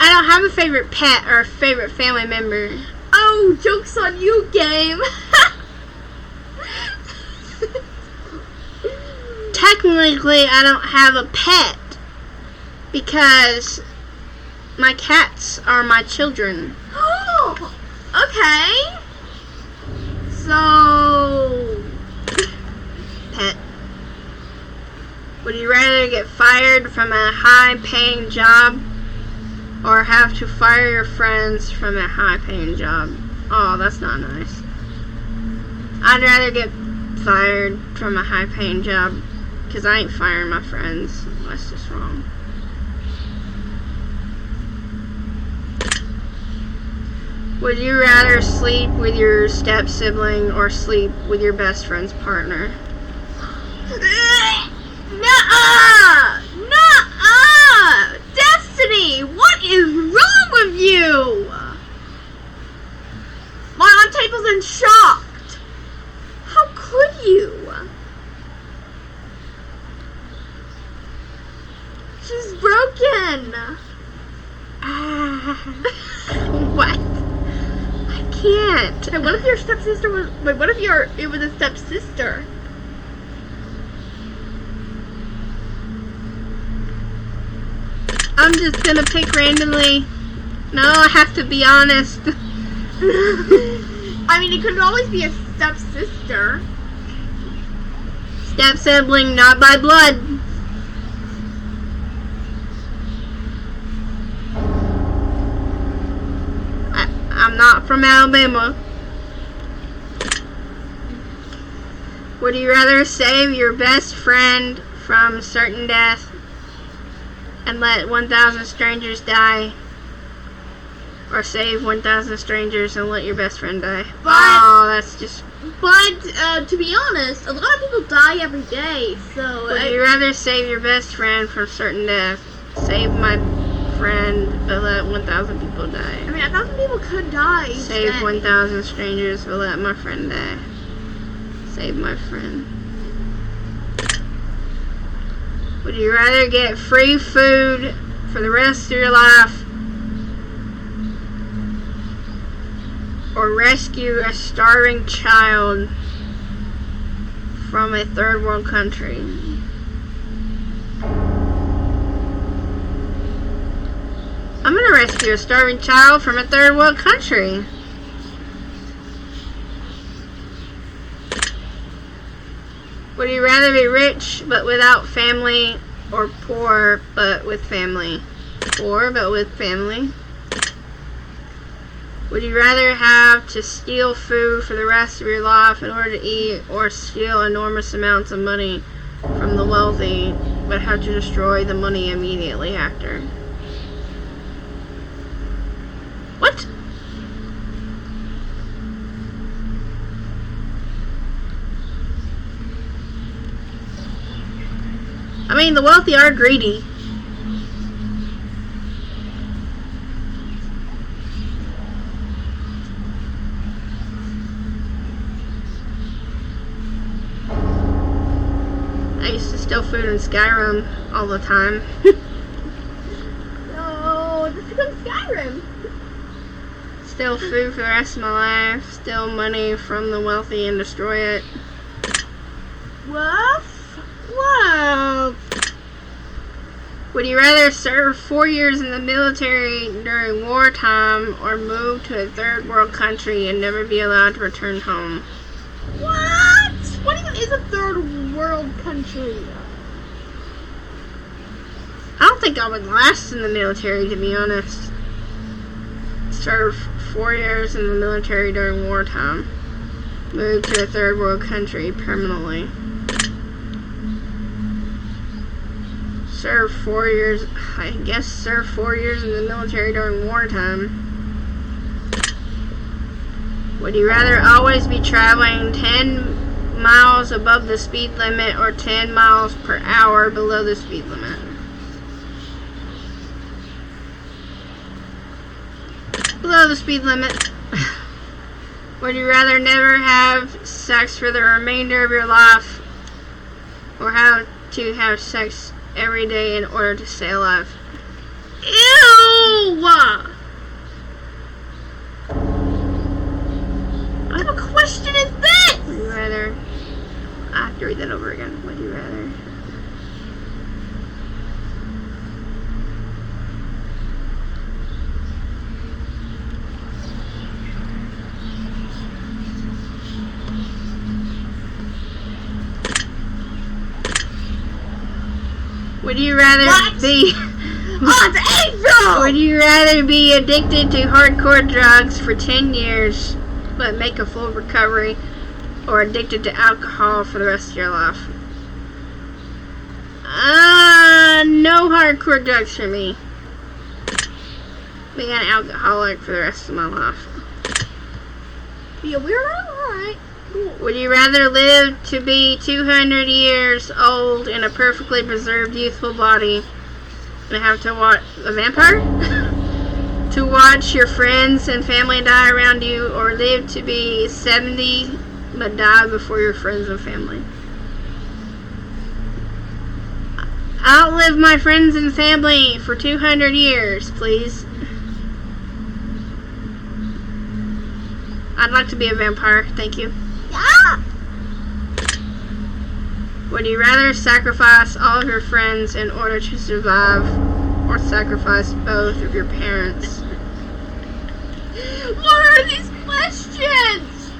I don't have a favorite pet or a favorite family member.
Oh, joke's on you, game.
Technically, I don't have a pet because my cats are my children.
Oh, okay. So,
Pet. Would you rather get fired from a high-paying job, or have to fire your friends from a high-paying job? Oh, that's not nice. I'd rather get fired from a high-paying job, because I ain't firing my friends. That's just wrong. Would you rather sleep with your step sibling or sleep with your best friend's partner?
Nuh-uh! Nuh-uh! Destiny, what is wrong with you? My aunt Table's in shocked. How could you? She's broken.
What? I can't.
Hey, what if your stepsister was? Wait, what if it was a stepsister?
I'm just gonna pick randomly. No, I have to be honest.
I mean, it could always be a stepsister.
Step sibling, not by blood. I'm not from Alabama. Would you rather save your best friend from certain death and let 1,000 strangers die, or save 1,000 strangers and let your best friend die? Oh, that's just...
But, to be honest, a lot of people die every day, so...
Would you rather save your best friend from certain death, save my friend, but let 1,000 people die?
I mean, 1,000 people could die each
Save
day.
1,000 strangers, but let my friend die. Save my friend. Would you rather get free food for the rest of your life, or rescue a starving child from a third world country? I'm gonna rescue a starving child from a third world country. Would you rather be rich but without family, or poor but with family? Poor but with family. Would you rather have to steal food for the rest of your life in order to eat, or steal enormous amounts of money from the wealthy but have to destroy the money immediately after? What? I mean, the wealthy are greedy. I used to steal food in Skyrim all the time.
No, this becomes Skyrim.
Steal food for the rest of my life, steal money from the wealthy and destroy it.
Woof. Woof.
Would you rather serve 4 years in the military during wartime, or move to a third world country and never be allowed to return home?
What? What even is a third world country?
I don't think I would last in the military, to be honest. Serve 4 years in the military during wartime. Move to a third world country permanently. Serve 4 years, I guess serve 4 years in the military during wartime. Would you rather always be traveling 10 miles above the speed limit, or 10 miles per hour below the speed limit? Below the speed limit. Would you rather never have sex for the remainder of your life, or have to have sex every day in order to stay alive?
Ew! What type of question is this?
Would you rather... I have to read that over again. Would you rather... Would you rather
What?
be...
Oh, it's April!
Would you rather be addicted to hardcore drugs for 10 years but make a full recovery, or addicted to alcohol for the rest of your life? No hardcore drugs for me. Being an alcoholic for the rest of my life.
Be a weirdo? Alright. Cool.
Would you rather live to be 200 years old in a perfectly preserved youthful body and have to watch a vampire? To watch your friends and family die around you, or live to be 70 but die before your friends and family? Outlive my friends and family for 200 years, please. I'd like to be a vampire, thank you.
Yeah!
Would you rather sacrifice all of your friends in order to survive, or sacrifice both of your parents?
What are these questions?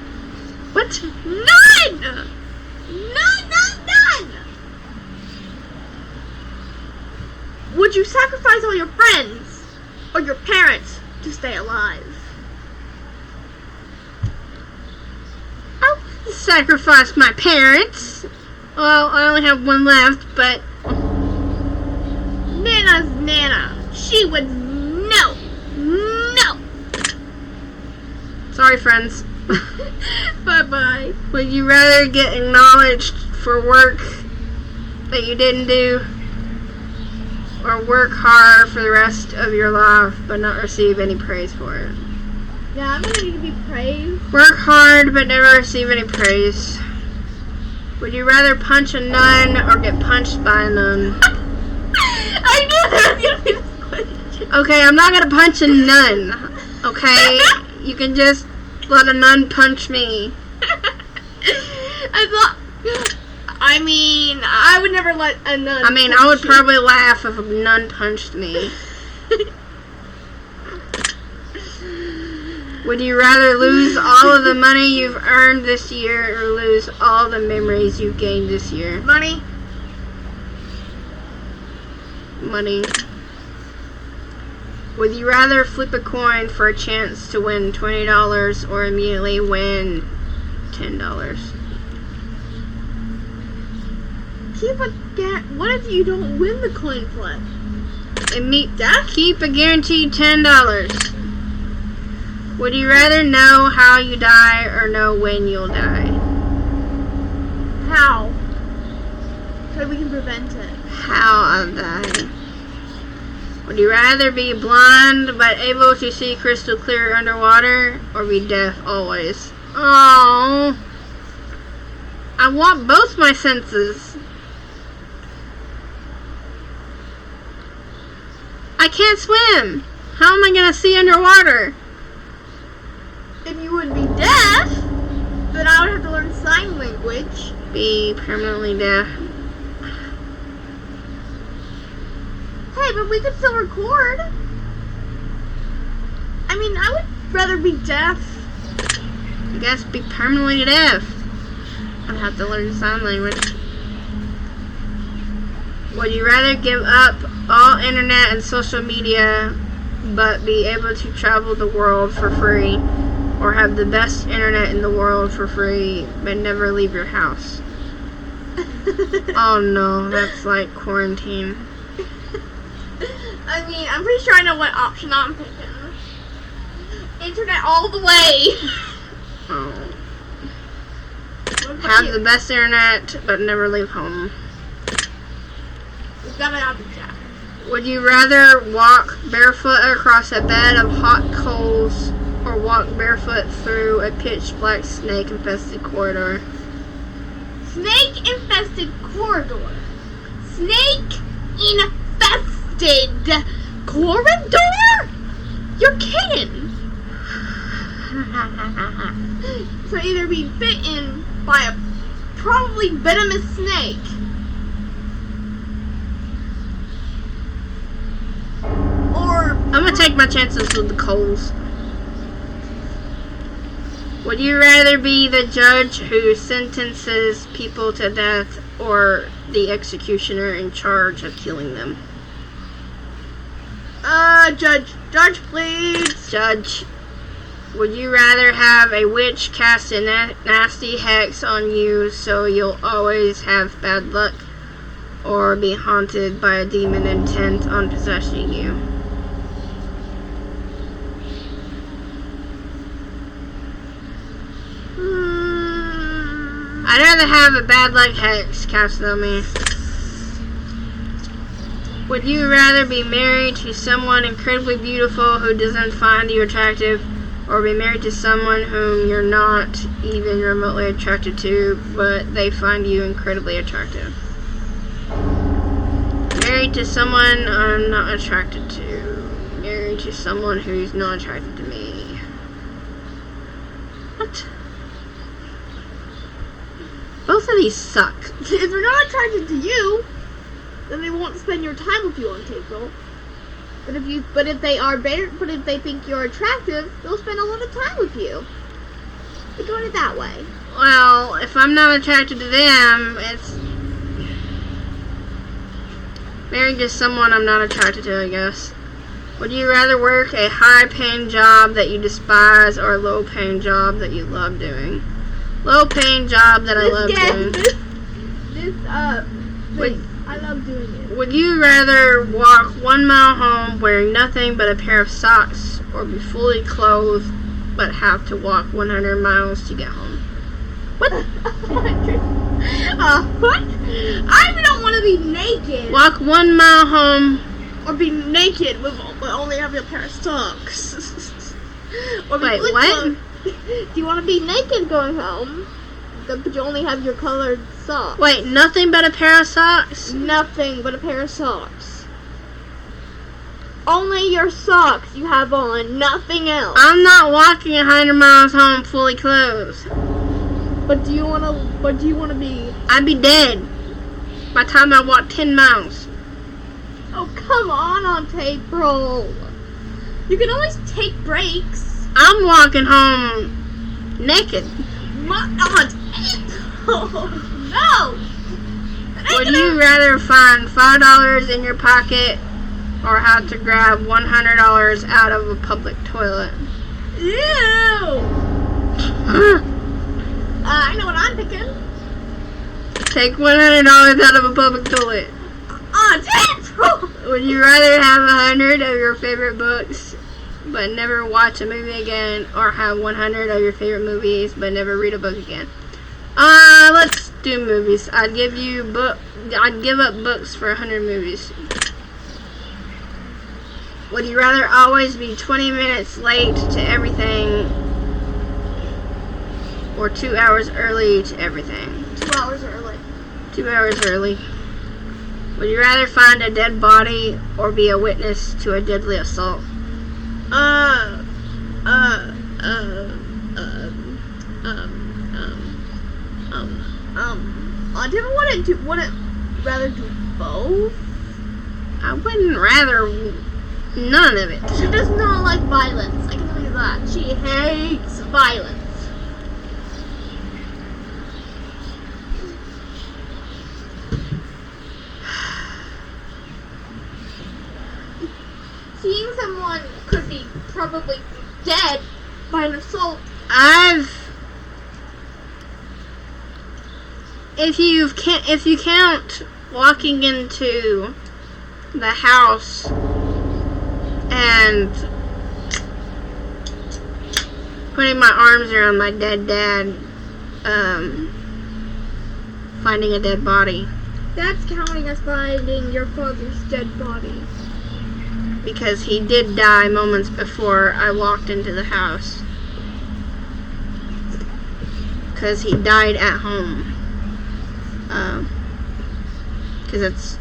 What?
None! None! Would you sacrifice all your friends or your parents to stay alive?
I'll sacrifice my parents. Well, I only have one left, but
Nana's Nana. She would no.
sorry, friends.
Bye-bye.
Would you rather get acknowledged for work that you didn't do, or work hard for the rest of your life but not receive any praise for it?
Yeah, I'm gonna need to be praised.
Work hard but never receive any praise. Would you rather punch a nun or get punched by a nun?
I knew that was gonna be this question.
Okay, I'm not gonna punch a nun. Okay? You can just let a nun punch me.
I would never let a nun.
I would probably laugh if a nun punched me. Would you rather lose all of the money you've earned this year or lose all the memories you've gained this year?
Money.
Money. Would you rather flip a coin for a chance to win $20 or immediately win $10?
What if you don't win the coin flip?
Keep a guaranteed $10. Would you rather know how you die or know when you'll die?
How? So we can prevent it.
How I'll die. Would you rather be blind but able to see crystal clear underwater, or be deaf always? Oh, I want both my senses. I can't swim. How am I gonna see underwater?
If you would be deaf, then I would have to learn sign language.
Be permanently deaf.
Hey, but we could still record. I would rather be deaf.
I guess be permanently deaf. I'd have to learn sign language. Would you rather give up all internet and social media but be able to travel the world for free, or have the best internet in the world for free but never leave your house? Oh no, that's like quarantine.
I'm pretty sure I know what option I'm picking. Internet all the way.
Oh.
What about
Have
you?
the best internet but never leave home.
We've got to have the chat.
Would you rather walk barefoot across a bed of hot coals, or walk barefoot through a pitch black snake infested corridor?
Snake infested corridor. Snake infested corridor? You're kidding. So either be bitten by a probably venomous snake, or
I'm gonna take my chances with the coals. Would you rather be the judge who sentences people to death, or the executioner in charge of killing them?
Judge, please.
Judge. Would you rather have a witch cast a nasty hex on you so you'll always have bad luck, or be haunted by a demon intent on possessing you? I'd rather have a bad luck hex cast on me. Would you rather be married to someone incredibly beautiful who doesn't find you attractive, or be married to someone whom you're not even remotely attracted to, but they find you incredibly attractive? Married to someone I'm not attracted to. Married to someone who's not attracted to me. What? Both of these suck.
If they're not attracted to you, then they won't spend your time with you on table. But if they think you're attractive, they'll spend a lot of time with you. Think about it that way.
Well, if I'm not attracted to them, it's married to someone I'm not attracted to, I guess. Would you rather work a high-paying job that you despise, or a low-paying job that you love doing? Low-paying job that I love doing.
I love doing it.
Would you rather walk 1 mile home wearing nothing but a pair of socks, or be fully clothed but have to walk 100 miles to get home?
What? What? I don't want to be naked.
Walk 1 mile home.
Or be naked but only have a pair of socks. Or be
Wait,
fully
what?
clothed. Do you want to be naked going home, but you only have your colored socks?
Wait, nothing but a pair of socks?
Nothing but a pair of socks. Only your socks you have on, nothing else.
I'm not walking 100 miles home fully clothed.
But do you want to be...
I'd be dead by the time I walk 10 miles.
Oh, come on April. You can always take breaks.
I'm walking home naked.
Aunt April. No.
Would you rather find $5 in your pocket, or have to grab $100 out of a public toilet?
Ew. I know what I'm picking.
Take $100 out of a public toilet.
Aunt April.
Would you rather have 100 of your favorite books but never watch a movie again, or have 100 of your favorite movies but never read a book again? Let's do movies. I'd give up books for 100 movies. Would you rather always be 20 minutes late to everything, or 2 hours early to everything?
2 hours early.
2 hours early. Would you rather find a dead body, or be a witness to a deadly assault?
I didn't wouldn't rather do both.
I wouldn't rather none of it.
She does not like violence. I can tell you that. She hates violence. Seeing someone could be probably dead by an assault.
If you count walking into the house and putting my arms around my dead dad, finding a dead body.
That's counting as finding your father's dead body.
Because he did die moments before I walked into the house. Because he died at home. Because that's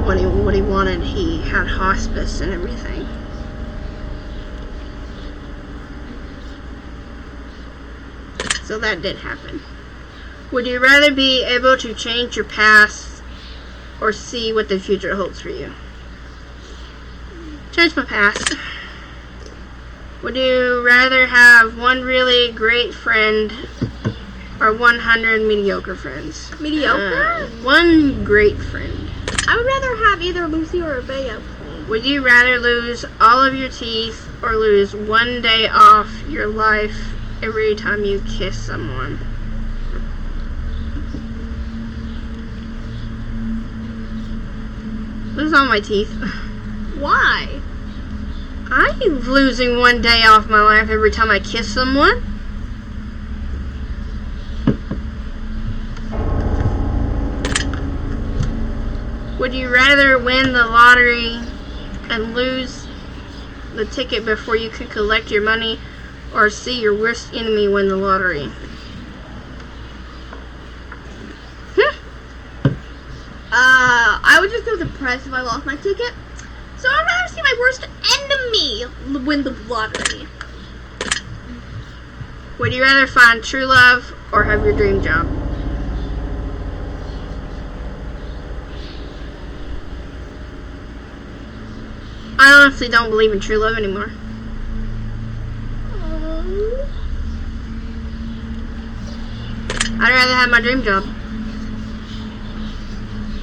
what he wanted. He had hospice and everything. So that did happen. Would you rather be able to change your past, or see what the future holds for you? Change my past. Would you rather have one really great friend, or 100 mediocre friends?
Mediocre?
One great friend.
I would rather have either Lucy or Bea.
Would you rather lose all of your teeth, or lose 1 day off your life every time you kiss someone? Lose all my teeth.
Why?
I'm losing 1 day off my life every time I kiss someone. you rather win the lottery and lose the ticket before you can collect your money, or see your worst enemy win the lottery?
I would just go depressed if I lost my ticket. So I'd rather see my worst enemy win the lottery.
Would you rather find true love or have your dream job? I honestly don't believe in true love anymore. I'd rather have my dream job,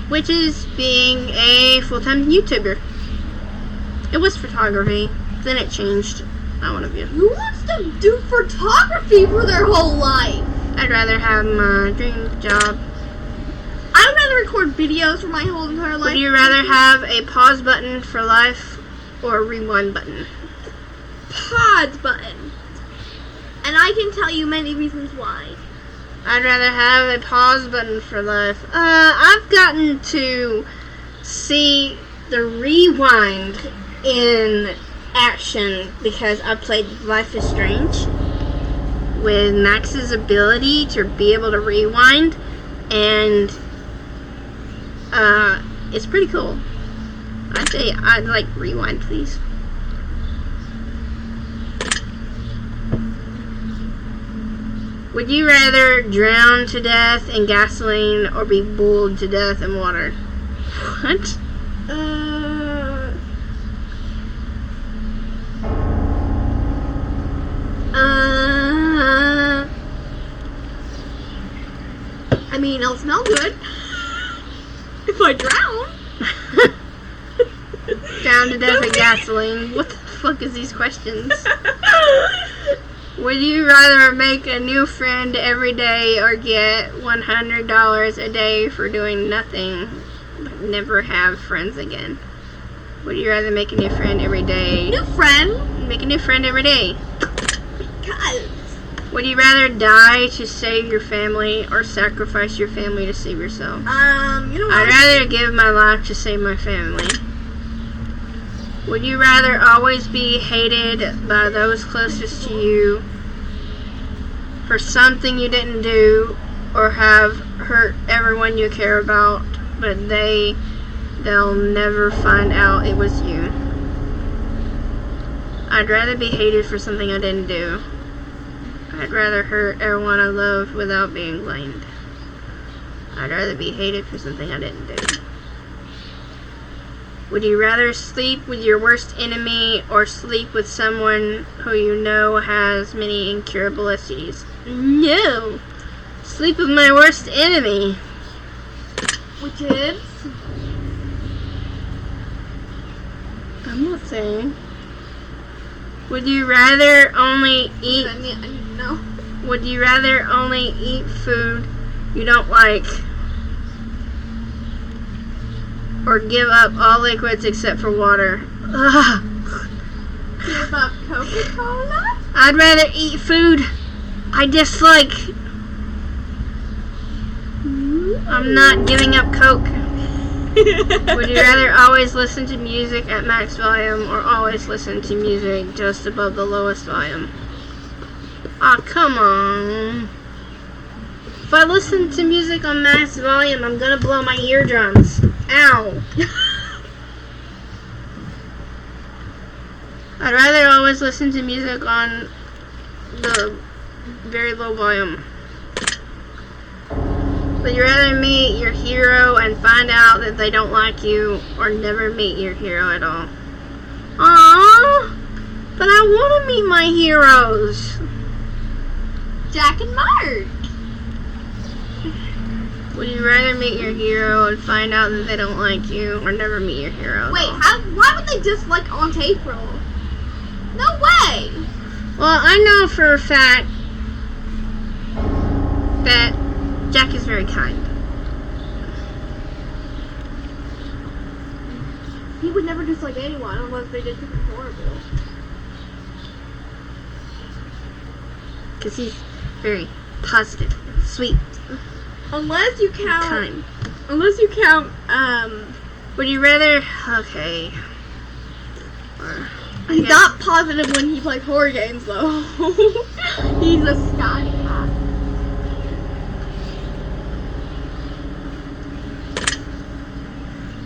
which is being a full-time YouTuber. It was photography, then it changed. I want to be.
Who wants to do photography for their whole life?
I'd rather have my dream job.
I would rather record videos for my whole entire life.
Would you rather have a pause button for life or a rewind button?
Pause button. And I can tell you many reasons why.
I'd rather have a pause button for life. I've gotten to see the rewind in action because I played Life is Strange with Max's ability to be able to rewind, and it's pretty cool. I'd say I'd like rewind, please. Would you rather drown to death in gasoline or be boiled to death in water? What?
I mean, it'll smell good if I drown.
Drown to death in gasoline. What the fuck is these questions? Would you rather make a new friend every day or get $100 a day for doing nothing but never have friends again? Would you rather make a new friend every day?
New friend?
Make a new friend every day.
Because.
Would you rather die to save your family or sacrifice your family to save yourself?
You know what?
I'd rather give my life to save my family. Would you rather always be hated by those closest to you for something you didn't do, or have hurt everyone you care about, but they'll never find out it was you? I'd rather be hated for something I didn't do. I'd rather hurt everyone I love without being blamed. I'd rather be hated for something I didn't do. Would you rather sleep with your worst enemy or sleep with someone who you know has many incurable STDs? No! Sleep with my worst enemy.
Which is?
I'm not saying. Would you rather only eat...
I need to know.
Would you rather only eat food you don't like, or give up all liquids except for water? Ugh.
Give up Coca-Cola?
I'd rather eat food I dislike. I'm not giving up Coke. Would you rather always listen to music at max volume or always listen to music just above the lowest volume? Aw, come on. If I listen to music on max volume, I'm gonna blow my eardrums. Ow. I'd rather always listen to music on the very low volume. Would you rather meet your hero and find out that they don't like you, or never meet your hero at all? Aww, but I want to meet my heroes.
Jack and Mark.
Would you rather meet your hero and find out that they don't like you, or never meet your hero at
Wait,
all?
why would they dislike Aunt April? No way!
Well, I know for a fact that Jack is very kind.
He would never dislike anyone unless they did something horrible.
Because he's very positive, sweet,
Unless you count,
kind. Would you rather... Okay.
He's not positive when he plays horror games, though. He's a sky cat.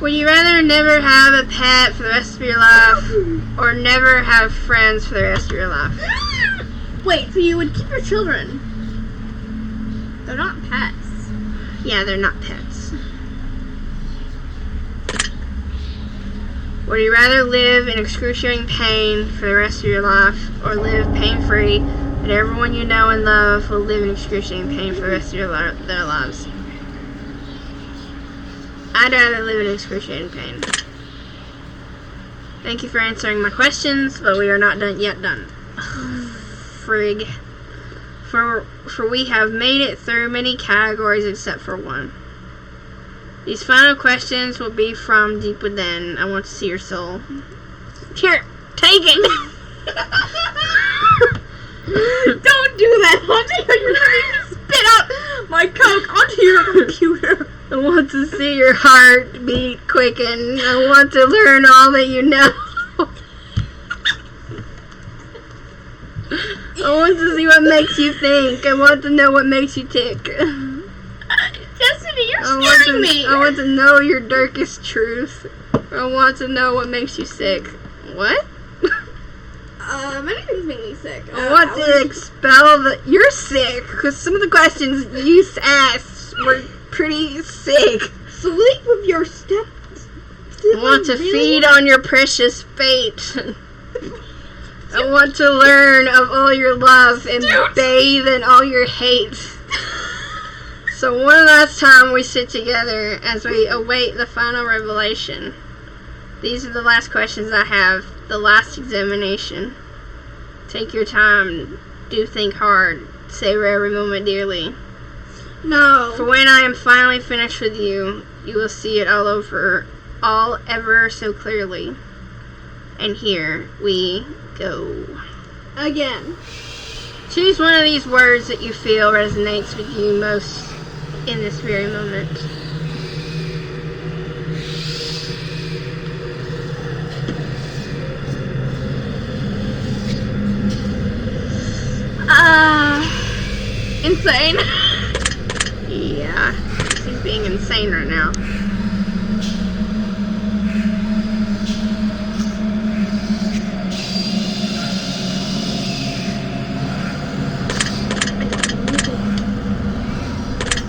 Would you rather never have a pet for the rest of your life or never have friends for the rest of your life?
Wait, so you would keep your children? They're not pets.
Yeah, they're not pets. Would you rather live in excruciating pain for the rest of your life or live pain-free, but everyone you know and love will live in excruciating pain for the rest of their lives? I'd rather live in excruciating pain. Thank you for answering my questions, but we are not done. Frig. For we have made it through many categories except for one. These final questions will be from deep within. I want to see your soul. Here, take it!
Don't do that, Hunter. You're going to spit out my Coke onto your computer.
I want to see your heart beat quicken. I want to learn all that you know. I want to see what makes you think. I want to know what makes you tick.
Destiny, you're scaring me.
I want to know your darkest truth. I want to know what makes you sick. What?
Many things make me sick.
I want to expel the... You're sick, because some of the questions you asked were pretty sick.
Sleep with your step...
I want to feed on your precious fate. I want to learn of all your love and bathe in all your hate. So one last time we sit together as we await the final revelation. These are the last questions I have. The last examination. Take your time. Do think hard. Savor every moment dearly.
No.
For when I am finally finished with you, you will see it all over, all ever so clearly. And here we go.
Again.
Choose one of these words that you feel resonates with you most in this very moment.
Insane.
Yeah, he's being insane right now.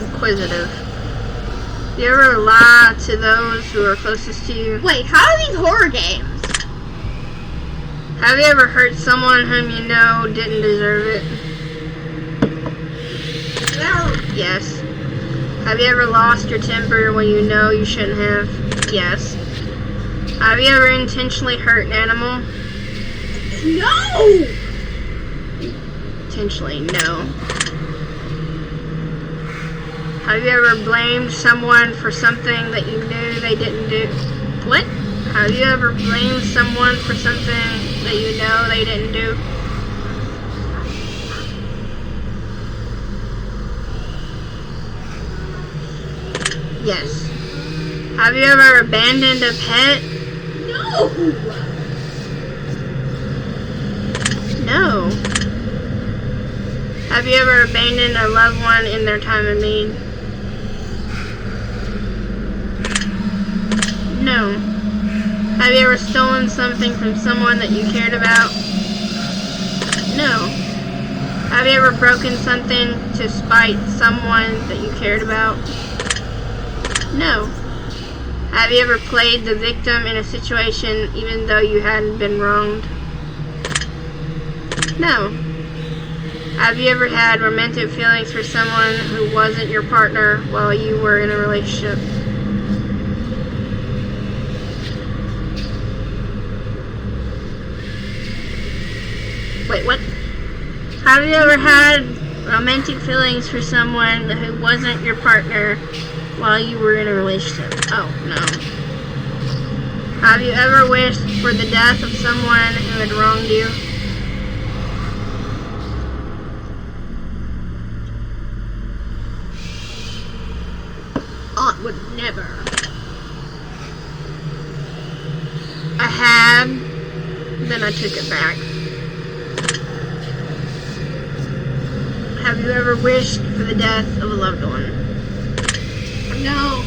Inquisitive. Do you ever lie to those who are closest to you?
Wait, how are these horror games?
Have you ever hurt someone whom you know didn't deserve it?
No.
Yes. Have you ever lost your temper when you know you shouldn't have? Yes. Have you ever intentionally hurt an animal?
No!
Intentionally, no. Have you ever blamed someone for something that you knew they didn't do? What? Have you ever blamed someone for something that you know they didn't do? Yes. Have you ever abandoned a pet?
No!
No. Have you ever abandoned a loved one in their time of need? No. Have you ever stolen something from someone that you cared about? No. Have you ever broken something to spite someone that you cared about? No. Have you ever played the victim in a situation even though you hadn't been wronged? No. Have you ever had romantic feelings for someone who wasn't your partner while you were in a relationship? Wait, what? Have you ever had romantic feelings for someone who wasn't your partner while you were in a relationship? Oh, no. Have you ever wished for the death of someone who had wronged you? Aunt would never. then I took it back. Have you ever wished for the death of a loved one?
No.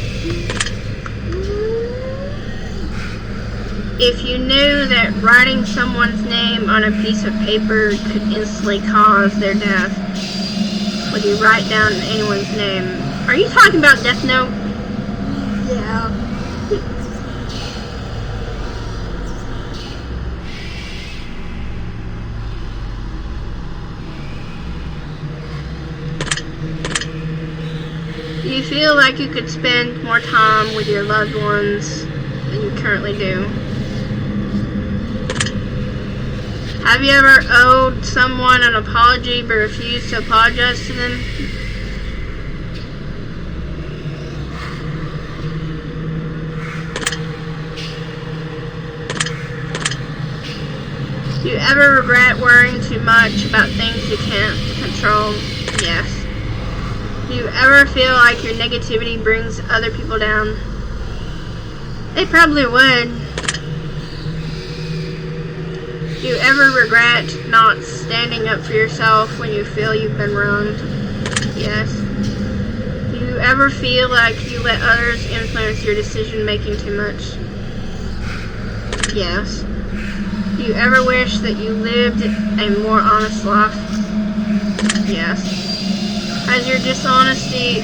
If you knew that writing someone's name on a piece of paper could instantly cause their death, would you write down anyone's name? Are you talking about Death Note?
Yeah.
Do you feel like you could spend more time with your loved ones than you currently do? Have you ever owed someone an apology but refused to apologize to them? Do you ever regret worrying too much about things you can't control? Yes. Do you ever feel like your negativity brings other people down? They probably would. Do you ever regret not standing up for yourself when you feel you've been wronged? Yes. Do you ever feel like you let others influence your decision making too much? Yes. Do you ever wish that you lived a more honest life? Yes. Has your dishonesty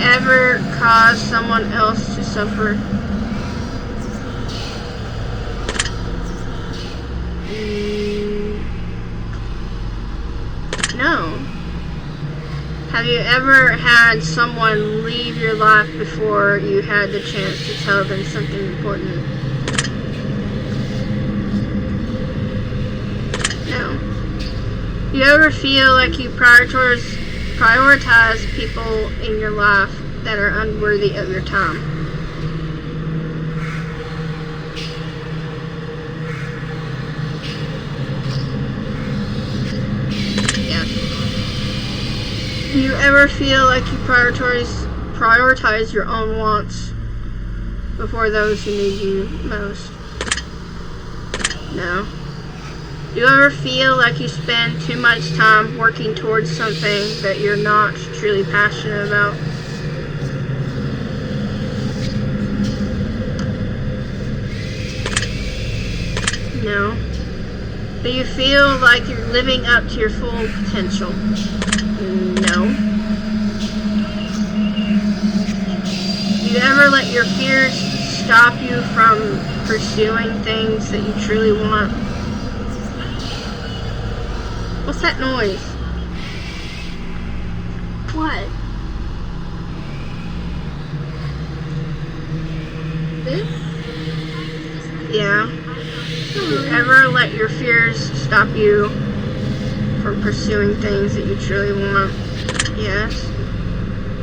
ever caused someone else to suffer? No. Have you ever had someone leave your life before you had the chance to tell them something important? No. Do you ever feel like you prioritize people in your life that are unworthy of your time? Yes. Do you ever feel like you prioritize your own wants before those who need you most? No. Do you ever feel like you spend too much time working towards something that you're not truly passionate about? No. Do you feel like you're living up to your full potential? No. Do you ever let your fears stop you from pursuing things that you truly want? What's that noise?
What? This?
Yeah. Do you ever let your fears stop you from pursuing things that you truly want? Yes.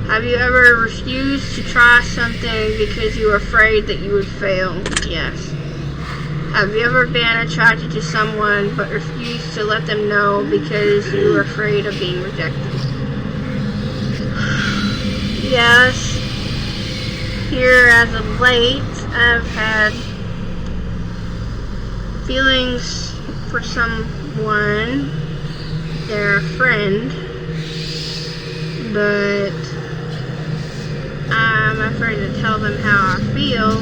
Have you ever refused to try something because you were afraid that you would fail? Yes. Have you ever been attracted to someone but refused to let them know because you were afraid of being rejected? Yes. Here as of late, I've had feelings for someone, they're a friend, but I'm afraid to tell them how I feel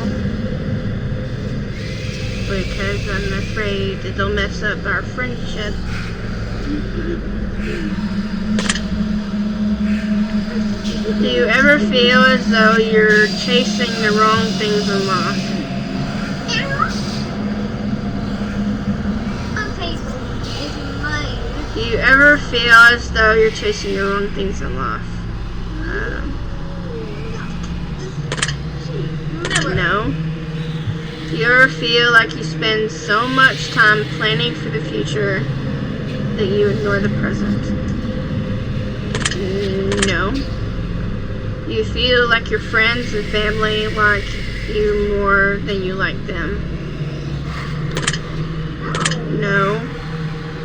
because I'm afraid that they'll mess up our friendship. Do you ever feel as though you're chasing the wrong things in life? Do you ever feel as though you're chasing the wrong things in life? No. Do you ever feel like you spend so much time planning for the future that you ignore the present? No. Do you feel like your friends and family like you more than you like them? No.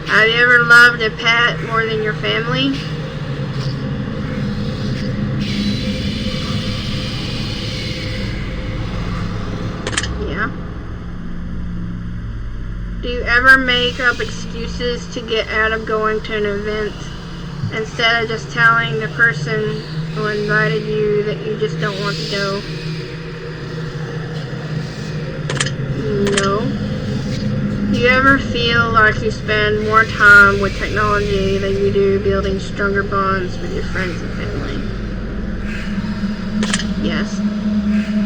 Have you ever loved a pet more than your family? Yeah. Do you ever make up excuses to get out of going to an event instead of just telling the person who invited you that you just don't want to go? No. Do you ever feel like you spend more time with technology than you do building stronger bonds with your friends and family? Yes.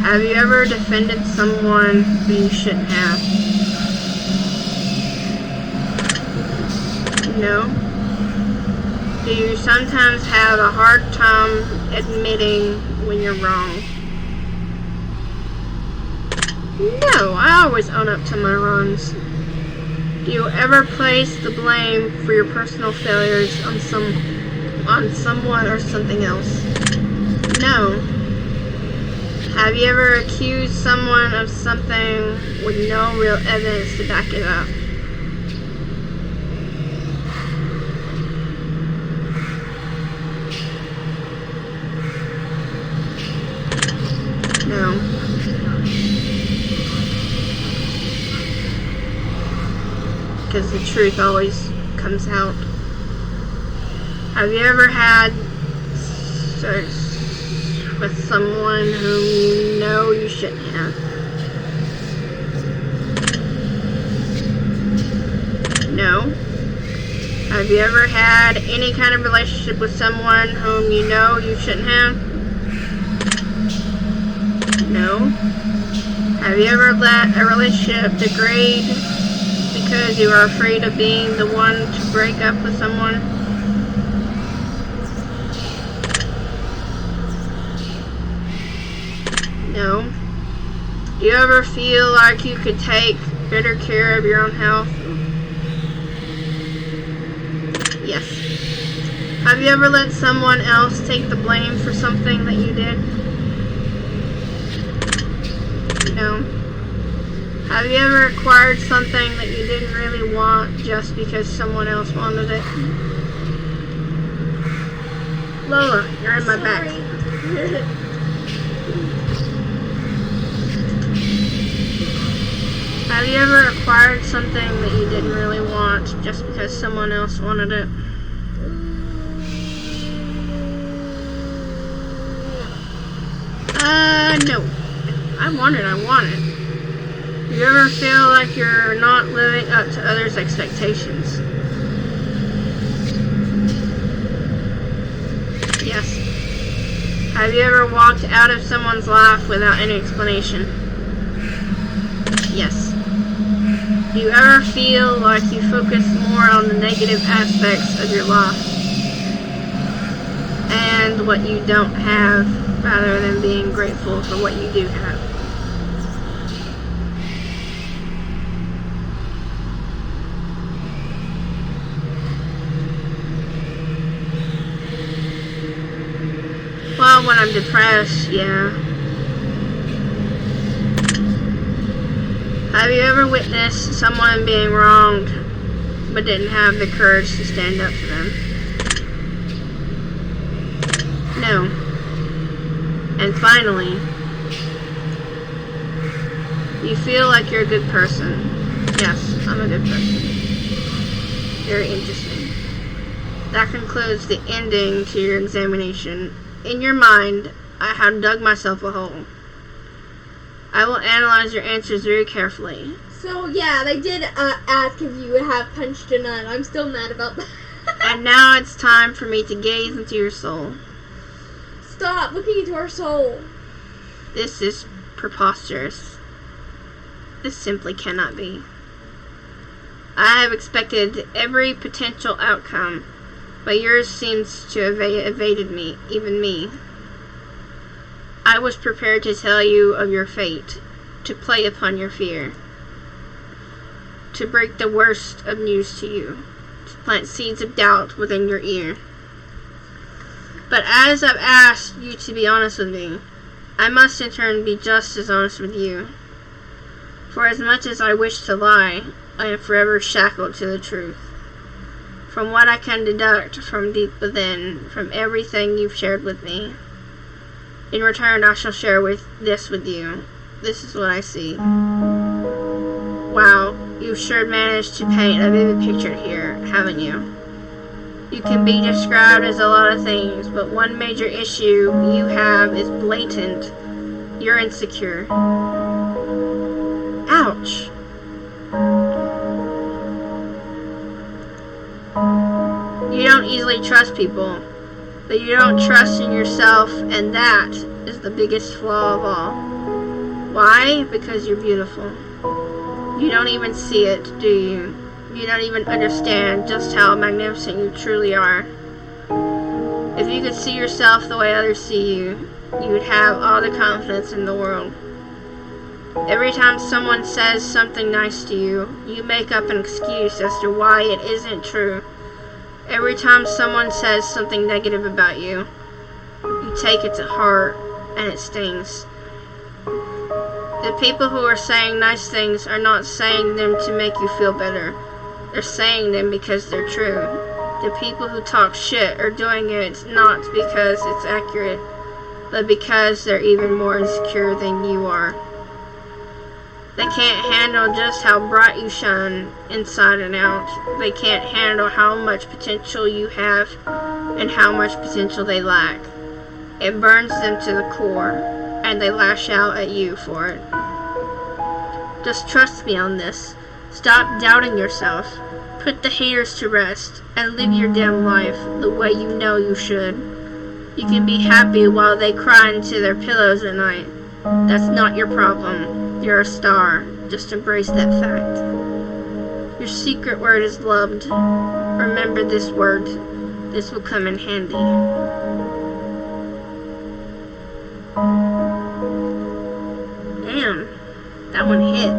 Have you ever defended someone who you shouldn't have? No. Do you sometimes have a hard time admitting when you're wrong? No, I always own up to my wrongs. Do you ever place the blame for your personal failures on someone or something else? No. Have you ever accused someone of something with no real evidence to back it up? No. Because the truth always comes out. Have you ever had sex with someone whom you know you shouldn't have? No. Have you ever had any kind of relationship with someone whom you know you shouldn't have? No. Have you ever let a relationship degrade because you are afraid of being the one to break up with someone? No. Do you ever feel like you could take better care of your own health? Yes. Have you ever let someone else take the blame for something that you did? No. Have you ever acquired something that you didn't really want just because someone else wanted it? Lola, you're in my back. Have you ever acquired something that you didn't really want just because someone else wanted it? No. I want it. Do you ever feel like you're not living up to others' expectations? Yes. Have you ever walked out of someone's life without any explanation? Yes. Do you ever feel like you focus more on the negative aspects of your life and what you don't have rather than being grateful for what you do have? Well, when I'm depressed, yeah. Have you ever witnessed someone being wronged but didn't have the courage to stand up for them? No. And finally, you feel like you're a good person. Yes, I'm a good person. Very interesting. That concludes the ending to your examination. In your mind, I have dug myself a hole. I will analyze your answers very carefully.
So, yeah, they did ask if you would have punched a nun. I'm still mad about that.
And now it's time for me to gaze into your soul.
Stop looking into our soul.
This is preposterous. This simply cannot be. I have expected every potential outcome, but yours seems to have evaded me, even me. I was prepared to tell you of your fate, to play upon your fear, to break the worst of news to you, to plant seeds of doubt within your ear. But as I've asked you to be honest with me, I must in turn be just as honest with you. For as much as I wish to lie, I am forever shackled to the truth. From what I can deduct from deep within, from everything you've shared with me. In return, I shall share this with you. This is what I see. Wow, You've sure managed to paint a vivid picture here, haven't you? You can be described as a lot of things, but one major issue you have is blatant. You're insecure. Ouch. You don't easily trust people, but you don't trust in yourself, and that is the biggest flaw of all. Why? Because you're beautiful. You don't even see it, do you? You don't even understand just how magnificent you truly are. If you could see yourself the way others see you, you would have all the confidence in the world. Every time someone says something nice to you, you make up an excuse as to why it isn't true. Every time someone says something negative about you, you take it to heart, and it stings. The people who are saying nice things are not saying them to make you feel better. They're saying them because they're true. The people who talk shit are doing it not because it's accurate, but because they're even more insecure than you are. They can't handle just how bright you shine inside and out. They can't handle how much potential you have and how much potential they lack. It burns them to the core, and they lash out at you for it. Just trust me on this. Stop doubting yourself. Put the haters to rest, and live your damn life the way you know you should. You can be happy while they cry into their pillows at night. That's not your problem. You're a star. Just embrace that fact. Your secret word is loved. Remember this word. This will come in handy. Damn, that one hit.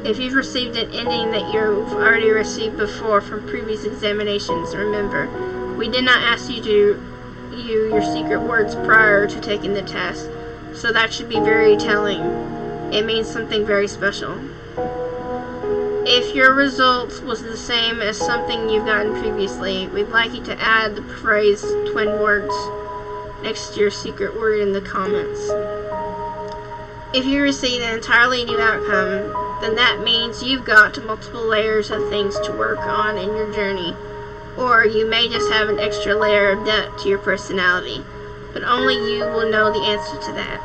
If you've received an ending that you've already received before from previous examinations, remember, we did not ask you to use your secret words prior to taking the test, so that should be very telling. It means something very special. If your result was the same as something you've gotten previously, we'd like you to add the phrase twin words next to your secret word in the comments. If you receive an entirely new outcome, then that means you've got multiple layers of things to work on in your journey. Or you may just have an extra layer of depth to your personality, but only you will know the answer to that.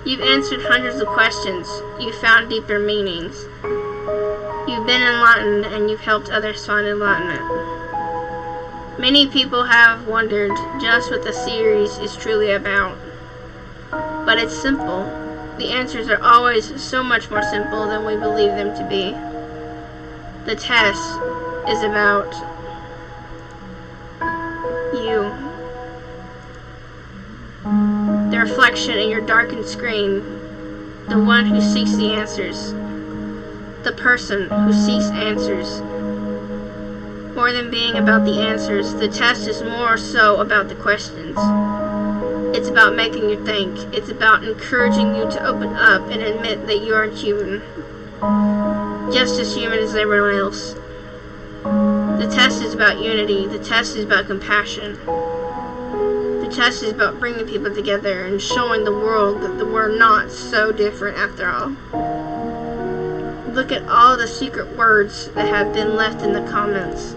You've answered hundreds of questions. You've found deeper meanings. You've been enlightened, and you've helped others find enlightenment. Many people have wondered just what the series is truly about. But it's simple. The answers are always so much more simple than we believe them to be. The test is about you. The reflection in your darkened screen. The one who seeks the answers. The person who seeks answers. More than being about the answers, the test is more so about the questions. It's about making you think. It's about encouraging you to open up and admit that you aren't human. Just as human as everyone else. The test is about unity. The test is about compassion. The test is about bringing people together and showing the world that we're not so different after all. Look at all the secret words that have been left in the comments.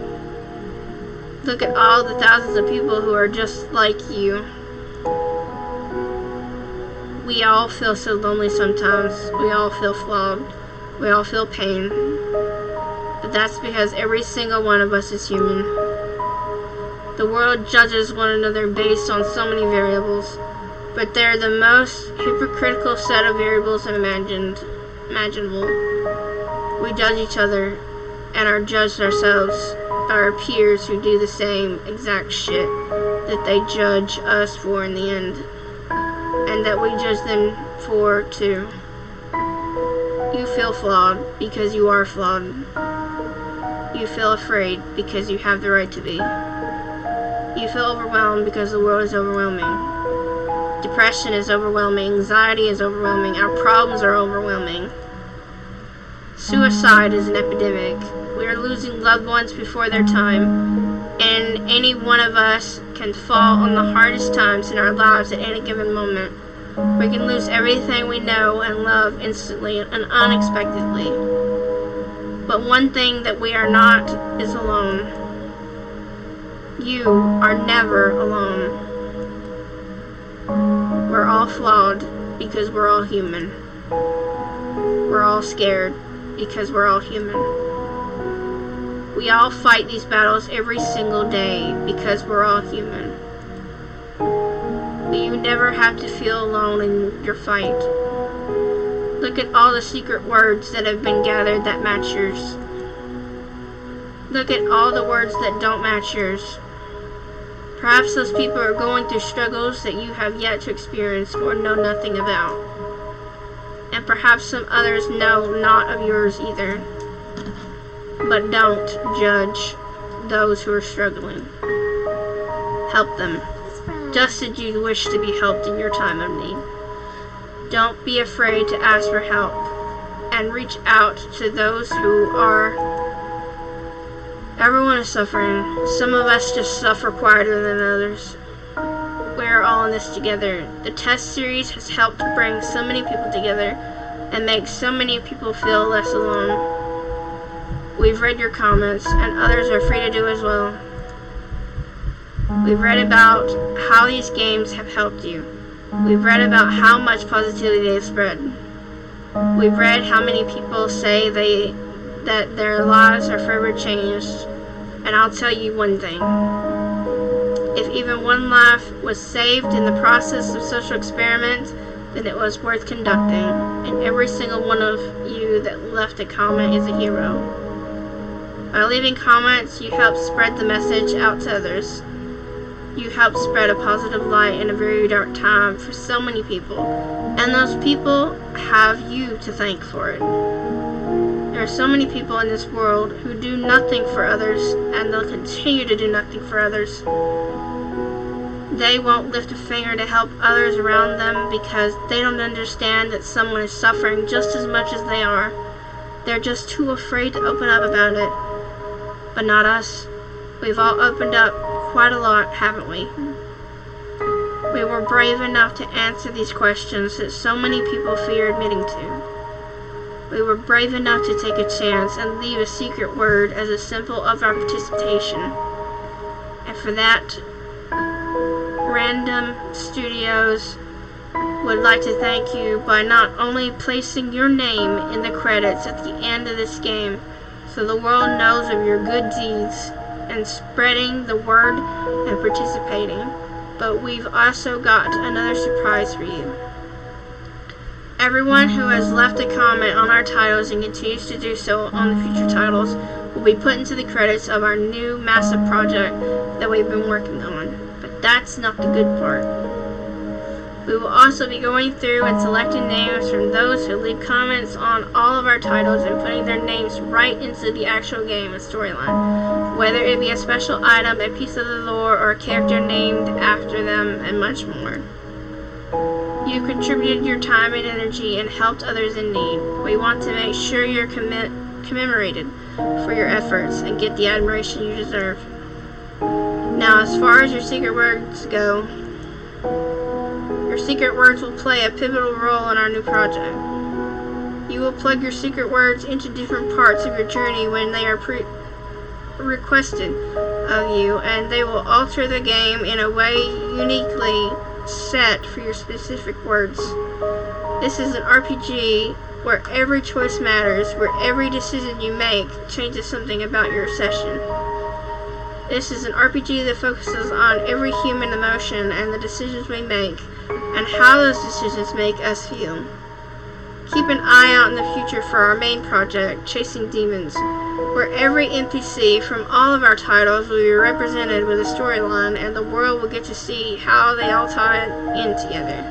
Look at all the thousands of people who are just like you. We all feel so lonely sometimes. We all feel flawed. We all feel pain. But that's because every single one of us is human. The world judges one another based on so many variables, but they're the most hypocritical set of variables imaginable. We judge each other and are judged ourselves by our peers who do the same exact shit that they judge us for in the end. And that we judge them for too. You feel flawed because you are flawed. You feel afraid because you have the right to be. You feel overwhelmed because the world is overwhelming. Depression is overwhelming. Anxiety is overwhelming. Our problems are overwhelming. Suicide is an epidemic. We are losing loved ones before their time, and any one of us can fall on the hardest times in our lives at any given moment. We can lose everything we know and love instantly and unexpectedly. But one thing that we are not is alone. You are never alone. We're all flawed because we're all human. We're all scared because we're all human. We all fight these battles every single day because we're all human. But you never have to feel alone in your fight. Look at all the secret words that have been gathered that match yours. Look at all the words that don't match yours. Perhaps those people are going through struggles that you have yet to experience or know nothing about. And perhaps some others know not of yours either. But don't judge those who are struggling. Help them, just as you wish to be helped in your time of need. Don't be afraid to ask for help, and reach out to those who are. Everyone is suffering. Some of us just suffer quieter than others. We are all in this together. The test series has helped bring so many people together and make so many people feel less alone. We've read your comments, and others are free to do as well. We've read about how these games have helped you. We've read about how much positivity they've spread. We've read how many people say that their lives are forever changed. And I'll tell you one thing. If even one life was saved in the process of social experiment, then it was worth conducting. And every single one of you that left a comment is a hero. By leaving comments, you help spread the message out to others. You help spread a positive light in a very dark time for so many people. And those people have you to thank for it. There are so many people in this world who do nothing for others, and they'll continue to do nothing for others. They won't lift a finger to help others around them because they don't understand that someone is suffering just as much as they are. They're just too afraid to open up about it. But not us. We've all opened up quite a lot, haven't we? We were brave enough to answer these questions that so many people fear admitting to. We were brave enough to take a chance and leave a secret word as a symbol of our participation. And for that, Random Studios would like to thank you by not only placing your name in the credits at the end of this game so the world knows of your good deeds and spreading the word and participating, but we've also got another surprise for you. Everyone who has left a comment on our titles and continues to do so on the future titles will be put into the credits of our new massive project that we've been working on. But that's not the good part. We will also be going through and selecting names from those who leave comments on all of our titles and putting their names right into the actual game and storyline, whether it be a special item, a piece of the lore, or a character named after them, and much more. You contributed your time and energy and helped others in need. We want to make sure you're commemorated for your efforts and get the admiration you deserve. Now, as far as your secret words go, your secret words will play a pivotal role in our new project. You will plug your secret words into different parts of your journey when they are requested of you, and they will alter the game in a way uniquely set for your specific words. This is an RPG where every choice matters, where every decision you make changes something about your session. This is an RPG that focuses on every human emotion and the decisions we make, and how those decisions make us feel. Keep an eye out in the future for our main project, Chasing Demons, where every NPC from all of our titles will be represented with a storyline, and the world will get to see how they all tie in together.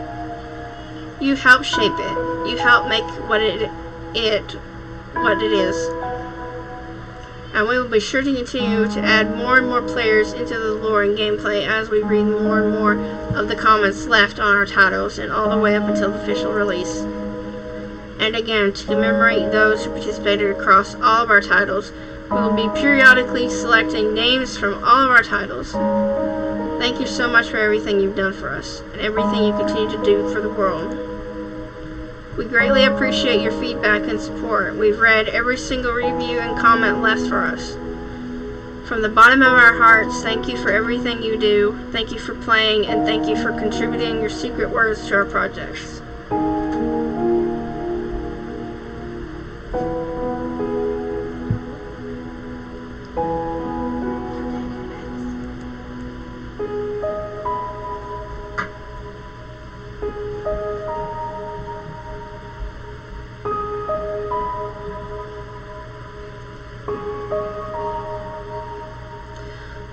You help shape it. You help make what it is. And we will be sure to continue to add more and more players into the lore and gameplay as we read more and more of the comments left on our titles and all the way up until the official release. And again, to commemorate those who participated across all of our titles, we will be periodically selecting names from all of our titles. Thank you so much for everything you've done for us, and everything you continue to do for the world. We greatly appreciate your feedback and support. We've read every single review and comment left for us. From the bottom of our hearts, thank you for everything you do, thank you for playing, and thank you for contributing your secret words to our projects.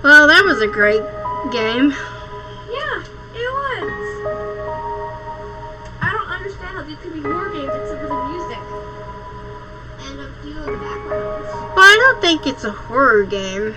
Well, that was a great game.
Yeah, it was. I don't understand how these could be more games except for the music and a few of the backgrounds.
Well, I don't think it's a horror game.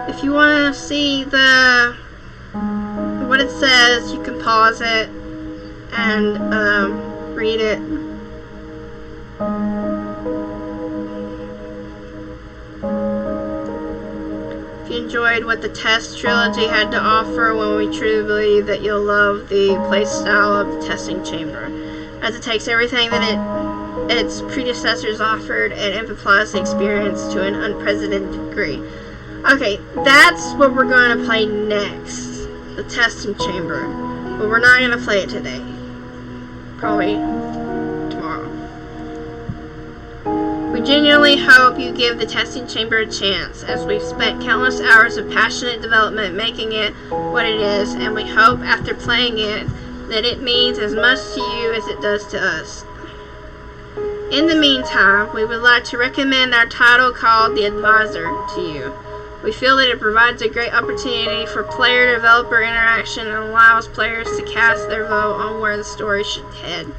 If you want to see what it says, you can pause it and read it. If you enjoyed what the Test trilogy had to offer, well, we truly believe that you'll love the playstyle of the Testing Chamber, as it takes everything that its predecessors offered and amplifies the experience to an unprecedented degree. Okay, that's what we're going to play next, the Testing Chamber, but we're not going to play it today, probably tomorrow. We genuinely hope you give the Testing Chamber a chance, as we've spent countless hours of passionate development making it what it is, and we hope after playing it that it means as much to you as it does to us. In the meantime, we would like to recommend our title called The Advisor to you. We feel that it provides a great opportunity for player-developer interaction and allows players to cast their vote on where the story should head.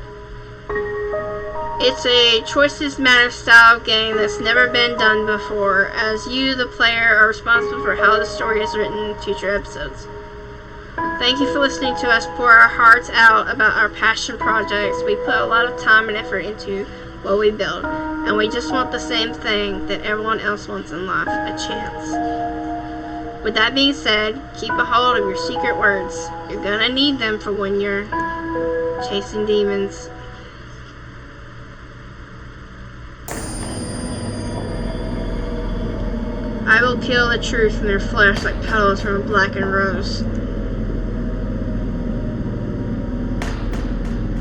It's a choices matter style of game that's never been done before, as you, the player, are responsible for how the story is written in future episodes. Thank you for listening to us pour our hearts out about our passion projects. We put a lot of time and effort into what we build, and we just want the same thing that everyone else wants in life, a chance. With that being said, keep a hold of your secret words. You're gonna need them for when you're chasing demons. I will peel the truth from their flesh like petals from a blackened rose.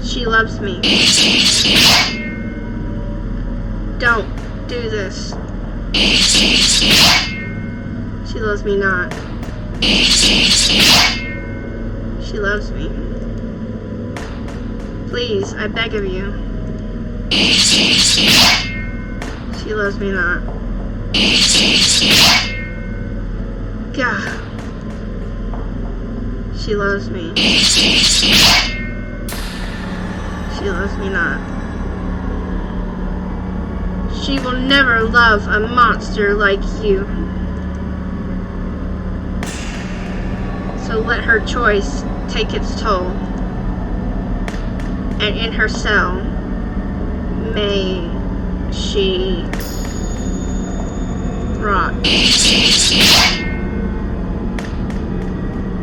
She loves me. Don't do this. She loves me not. She loves me. Please, I beg of you. She loves me not. God. She loves me. She loves me not. She will never love a monster like you. So let her choice take its toll. And in her cell, may she rot.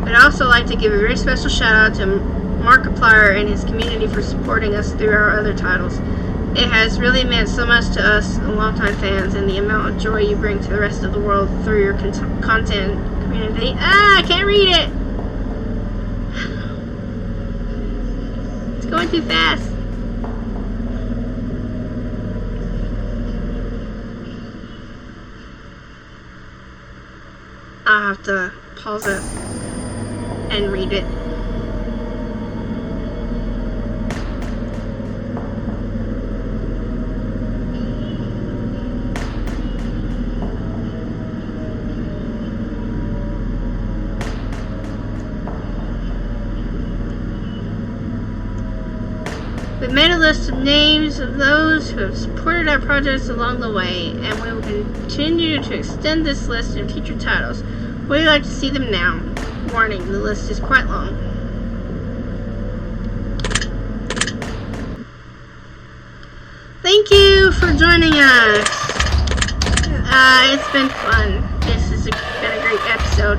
I'd also like to give a very special shout out to Markiplier and his community for supporting us through our other titles. It has really meant so much to us, longtime fans, and the amount of joy you bring to the rest of the world through your content community. I can't read it! It's going too fast. I'll have to pause it and read it. We've made a list of names of those who have supported our projects along the way, and we will continue to extend this list in future titles. Would you like to see them now? Warning, the list is quite long. Thank you for joining us. It's been fun. This has been a great episode.